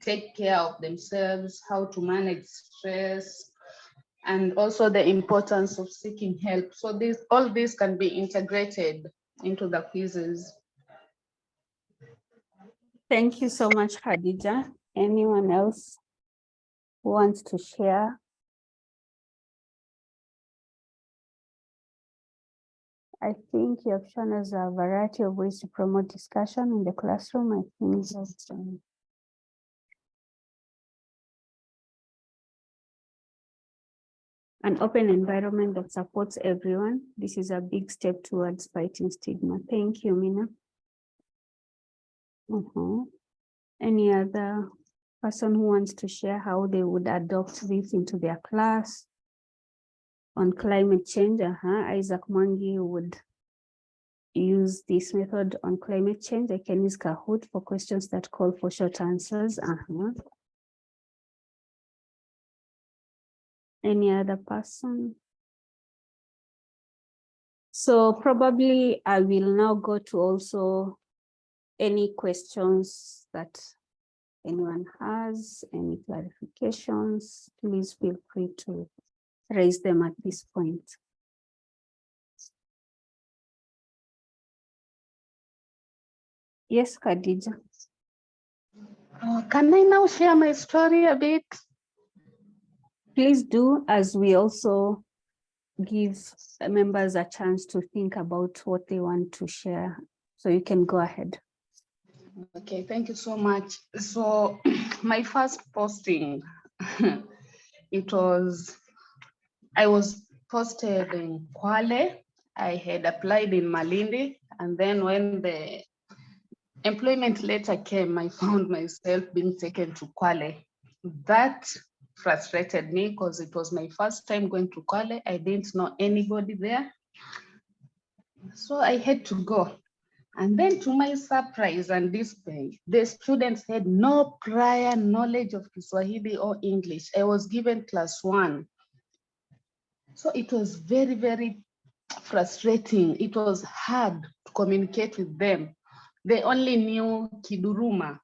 take care of themselves, how to manage stress, and also the importance of seeking help. So all this can be integrated into the quizzes. Thank you so much, Khadija. Anyone else who wants to share? I think you have shown us a variety of ways to promote discussion in the classroom. I think that's an open environment that supports everyone. This is a big step towards fighting stigma. Thank you, Mina. Any other person who wants to share how they would adopt this into their class on climate change? Isaac Mwangi would use this method on climate change. I can use Kahoot for questions that call for short answers. Any other person? So probably I will now go to also any questions that anyone has, any clarifications, please feel free to raise them at this point. Yes, Khadija. Can I now share my story a bit? Please do, as we also give members a chance to think about what they want to share. So you can go ahead. Okay, thank you so much. So my first posting, I was posted in Kwale. I had applied in Malindi, and then when the employment letter came, I found myself being taken to Kwale. That frustrated me because it was my first time going to Kwale. I didn't know anybody there. So I had to go. And then to my surprise and dismay, the students had no prior knowledge of Kiswahili or English. I was given class 1. So it was very, very frustrating. It was hard to communicate with them. They only knew Kiduruma.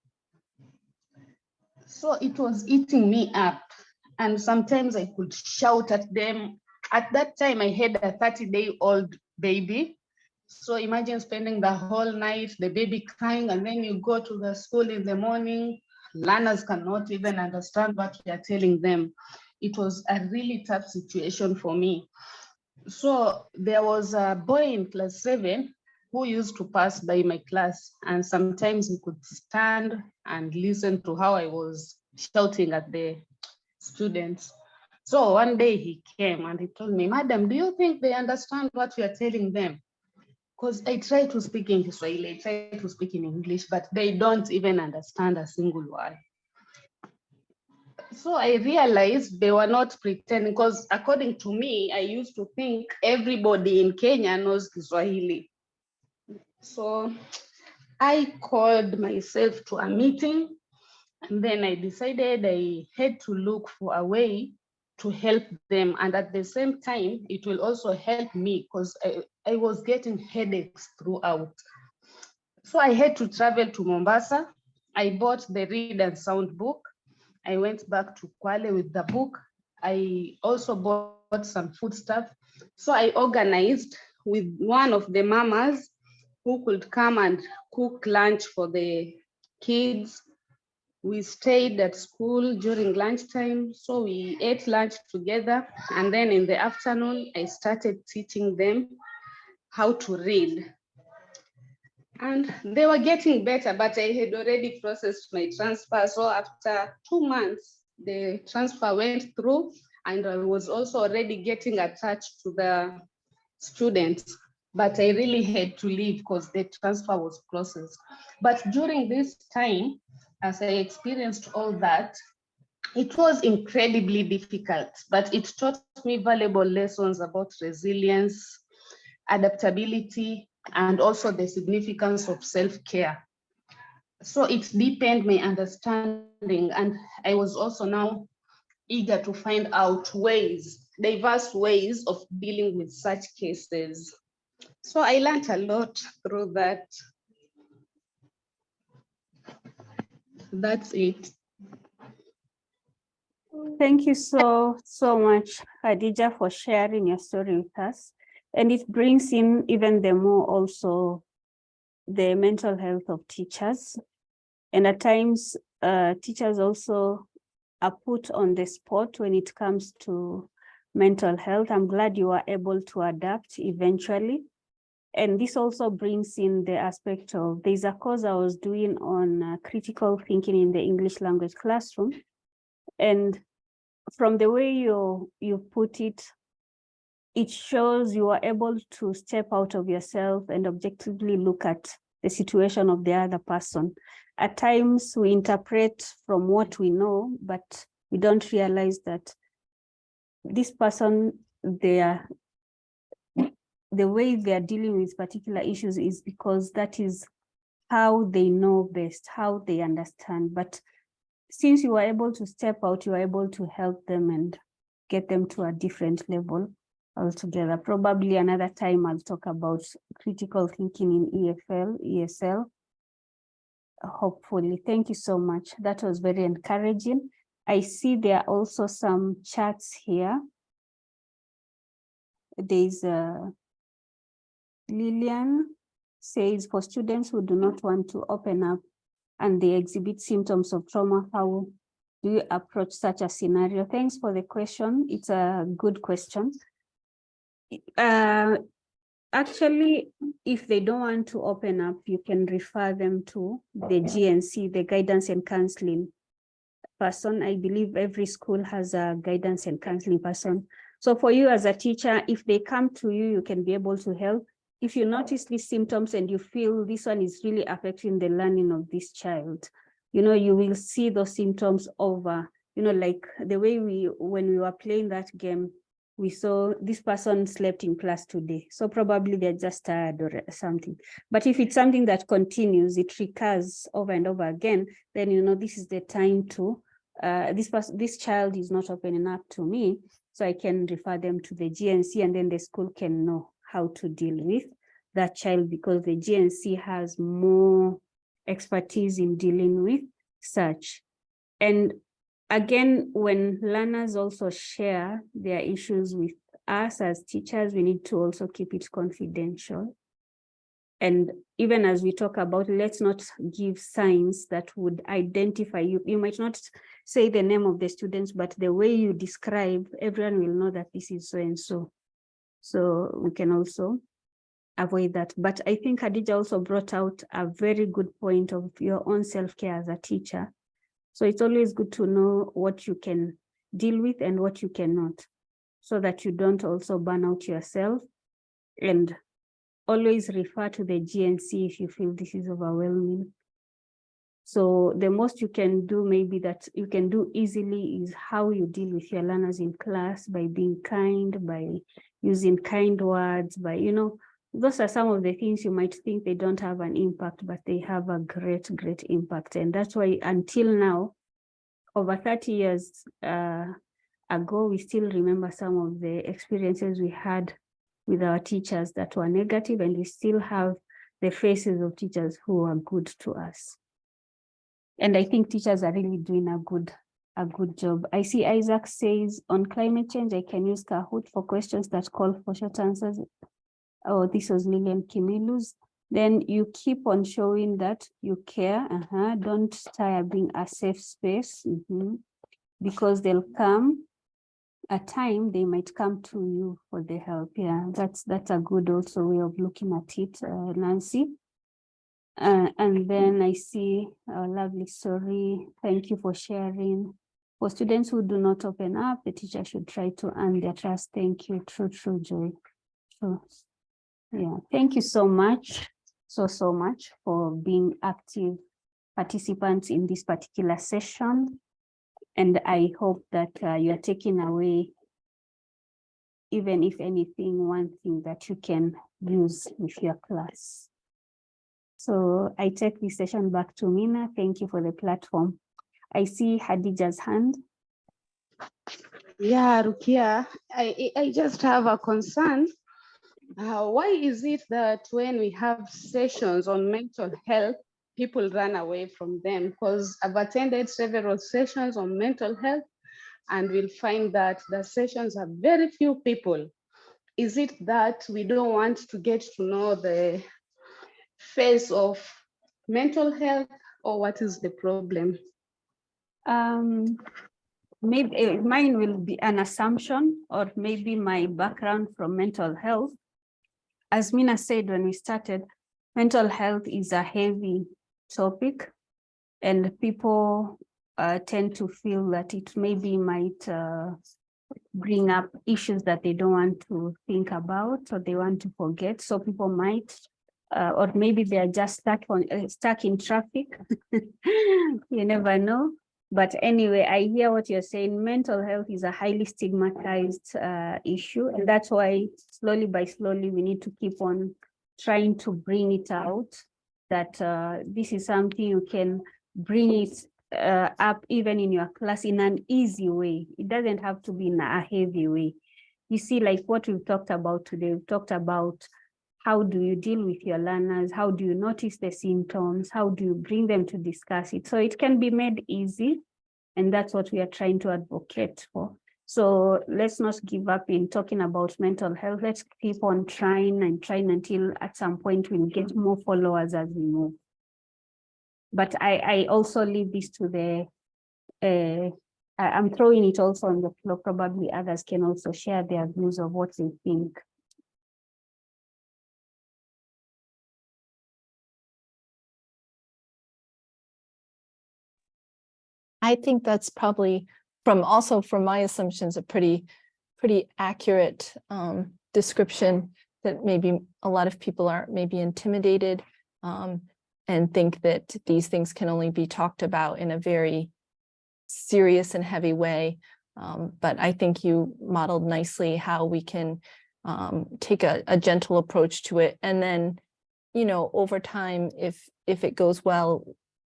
So it was eating me up. And sometimes I could shout at them. At that time, I had a 30-day-old baby. So imagine spending the whole night, the baby crying, and then you go to the school in the morning. Learners cannot even understand what we are telling them. It was a really tough situation for me. So there was a boy in class 7 who used to pass by my class, and sometimes he could stand and listen to how I was shouting at the students. So one day he came and he told me, "Madam, do you think they understand what we are telling them?" Because I try to speak in Kiswahili, I try to speak in English, but they don't even understand a single word. So I realized they were not pretending, because according to me, I used to think everybody in Kenya knows Kiswahili. So I called myself to a meeting, and then I decided I had to look for a way to help them. And at the same time, it will also help me because I was getting headaches throughout. So I had to travel to Mombasa. I bought the read and sound book. I went back to Kwale with the book. I also bought some food stuff. So I organized with one of the mamas who could come and cook lunch for the kids. We stayed at school during lunchtime, so we ate lunch together. And then in the afternoon, I started teaching them how to read. And they were getting better, but I had already processed my transfer. So after 2 months, the transfer went through, and I was also already getting attached to the students. But I really had to leave because the transfer was processed. But during this time, as I experienced all that, it was incredibly difficult, but it taught me valuable lessons about resilience, adaptability, and also the significance of self-care. So it deepened my understanding, and I was also now eager to find out diverse ways of dealing with such cases. So I learned a lot through that. That's it. Thank you so much, Khadija, for sharing your story with us. And it brings in even the more also the mental health of teachers. And at times, teachers also are put on the spot when it comes to mental health. I'm glad you are able to adapt eventually. And this also brings in the aspect of, there's a course I was doing on critical thinking in the English language classroom. And from the way you put it, it shows you are able to step out of yourself and objectively look at the situation of the other person. At times we interpret from what we know, but we don't realize that this person, the way they are dealing with particular issues is because that is how they know best, how they understand. But since you are able to step out, you are able to help them and get them to a different level altogether. Probably another time I'll talk about critical thinking in EFL, ESL. Hopefully. Thank you so much. That was very encouraging. I see there are also some chats here. There's Lillian says, for students who do not want to open up and they exhibit symptoms of trauma, how do you approach such a scenario? Thanks for the question. It's a good question. Actually, if they don't want to open up, you can refer them to the GNC, the guidance and counseling person. I believe every school has a guidance and counseling person. So for you as a teacher, if they come to you, you can be able to help. If you notice these symptoms and you feel this one is really affecting the learning of this child, you know, you will see those symptoms over, you know, like the way when we were playing that game, we saw this person slept in class today. So probably they're just tired or something. But if it's something that continues, it recurs over and over again, then, you know, this is the time to, this child is not opening up to me, so I can refer them to the GNC, and then the school can know how to deal with that child, because the GNC has more expertise in dealing with such. And again, when learners also share their issues with us as teachers, we need to also keep it confidential. And even as we talk about, let's not give signs that would identify you. You might not say the name of the students, but the way you describe, everyone will know that this is so and so. So we can also avoid that. But I think Khadija also brought out a very good point of your own self-care as a teacher. So it's always good to know what you can deal with and what you cannot, so that you don't also burn out yourself. And always refer to the GNC if you feel this is overwhelming. So the most you can do, maybe that you can do easily, is how you deal with your learners in class, by being kind, by using kind words, by, you know, those are some of the things you might think they don't have an impact, but they have a great, great impact. And that's why until now, over 30 years ago, we still remember some of the experiences we had with our teachers that were negative, and we still have the faces of teachers who are good to us. And I think teachers are really doing a good job. I see Isaac says, on climate change, I can use Kahoot for questions that call for short answers. Oh, this was Lillian Kimilu's. Then you keep on showing that you care. Don't tire being a safe space, because they'll come a time they might come to you for the help. Yeah, that's a good also way of looking at it, Nancy. And then I see a lovely story. Thank you for sharing. For students who do not open up, the teacher should try to earn their trust. Thank you. True, Joy. True. Yeah, thank you so much, so much for being active participants in this particular session. And I hope that you are taking away, even if anything, one thing that you can use with your class. So I take this session back to Mina. Thank you for the platform. I see Hadija's hand. Yeah, Rukia, I just have a concern. Why is it that when we have sessions on mental health, people run away from them, because I've attended several sessions on mental health and we'll find that the sessions have very few people. Is it that we don't want to get to know the face of mental health, or what is the problem? Maybe mine will be an assumption, or maybe my background from mental health. As Mina said when we started, mental health is a heavy topic, and people tend to feel that it maybe might bring up issues that they don't want to think about or they want to forget. So people might, or maybe they are just stuck in traffic. You never know. But anyway, I hear what you're saying. Mental health is a highly stigmatized issue, and that's why slowly by slowly we need to keep on trying to bring it out, that this is something you can bring it up even in your class in an easy way. It doesn't have to be in a heavy way. You see, like what we've talked about today, we've talked about how do you deal with your learners? How do you notice the symptoms? How do you bring them to discuss it? So it can be made easy, and that's what we are trying to advocate for. So let's not give up in talking about mental health. Let's keep on trying and trying until at some point we'll get more followers as we move. But I also leave this to the, I'm throwing it also on the floor. Probably others can also share their views of what they think. I think that's probably from my assumptions, a pretty accurate description, that maybe a lot of people are maybe intimidated and think that these things can only be talked about in a very serious and heavy way. But I think you modeled nicely how we can take a gentle approach to it. And then, you know, over time, if it goes well,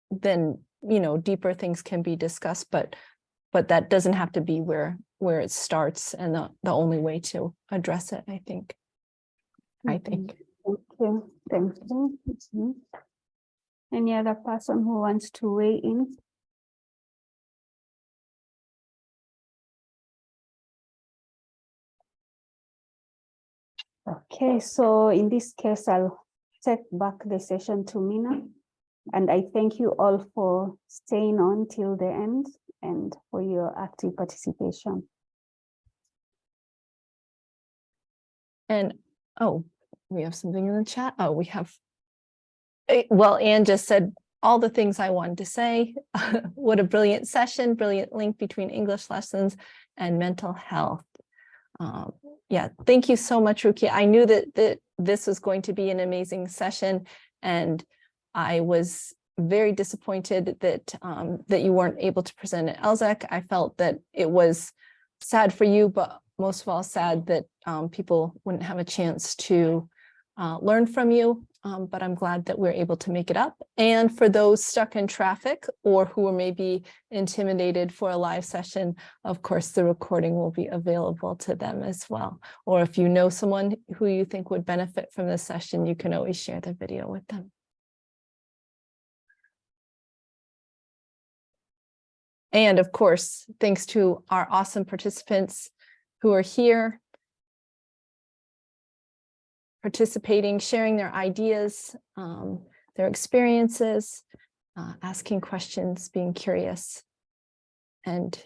then, you know, deeper things can be discussed, but that doesn't have to be where it starts and the only way to address it, I think. Thank you. Thank you. Any other person who wants to weigh in? Okay, so in this case, I'll take back the session to Mina. And I thank you all for staying on till the end and for your active participation. And, oh, we have something in the chat. Oh, we have, well, Anne just said all the things I wanted to say. What a brilliant session, brilliant link between English lessons and mental health. Yeah, thank you so much, Rukia. I knew that this was going to be an amazing session, and I was very disappointed that that you weren't able to present at ELPAK. I felt that it was sad for you, but most of all sad that people wouldn't have a chance to learn from you. But I'm glad that we're able to make it up. And for those stuck in traffic or who are maybe intimidated for a live session, of course, the recording will be available to them as well. Or if you know someone who you think would benefit from this session, you can always share the video with them. And of course, thanks to our awesome participants who are here, participating, sharing their ideas, their experiences, asking questions, being curious, and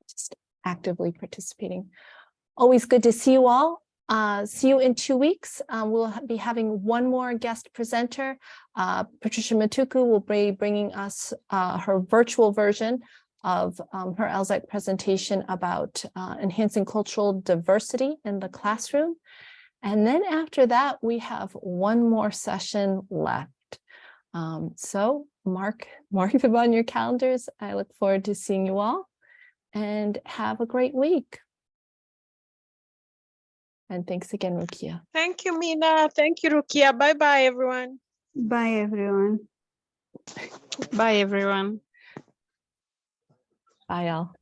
just actively participating. Always good to see you all. See you in 2 weeks. We'll be having one more guest presenter. Patricia Matuku will be bringing us her virtual version of her ELPAK presentation about enhancing cultural diversity in the classroom. And then after that, we have one more session left. So mark them on your calendars. I look forward to seeing you all, and have a great week. And thanks again, Rukia. Thank you, Mina. Thank you, Rukia. Bye-bye, everyone. Bye, everyone. Bye, everyone. Bye, all.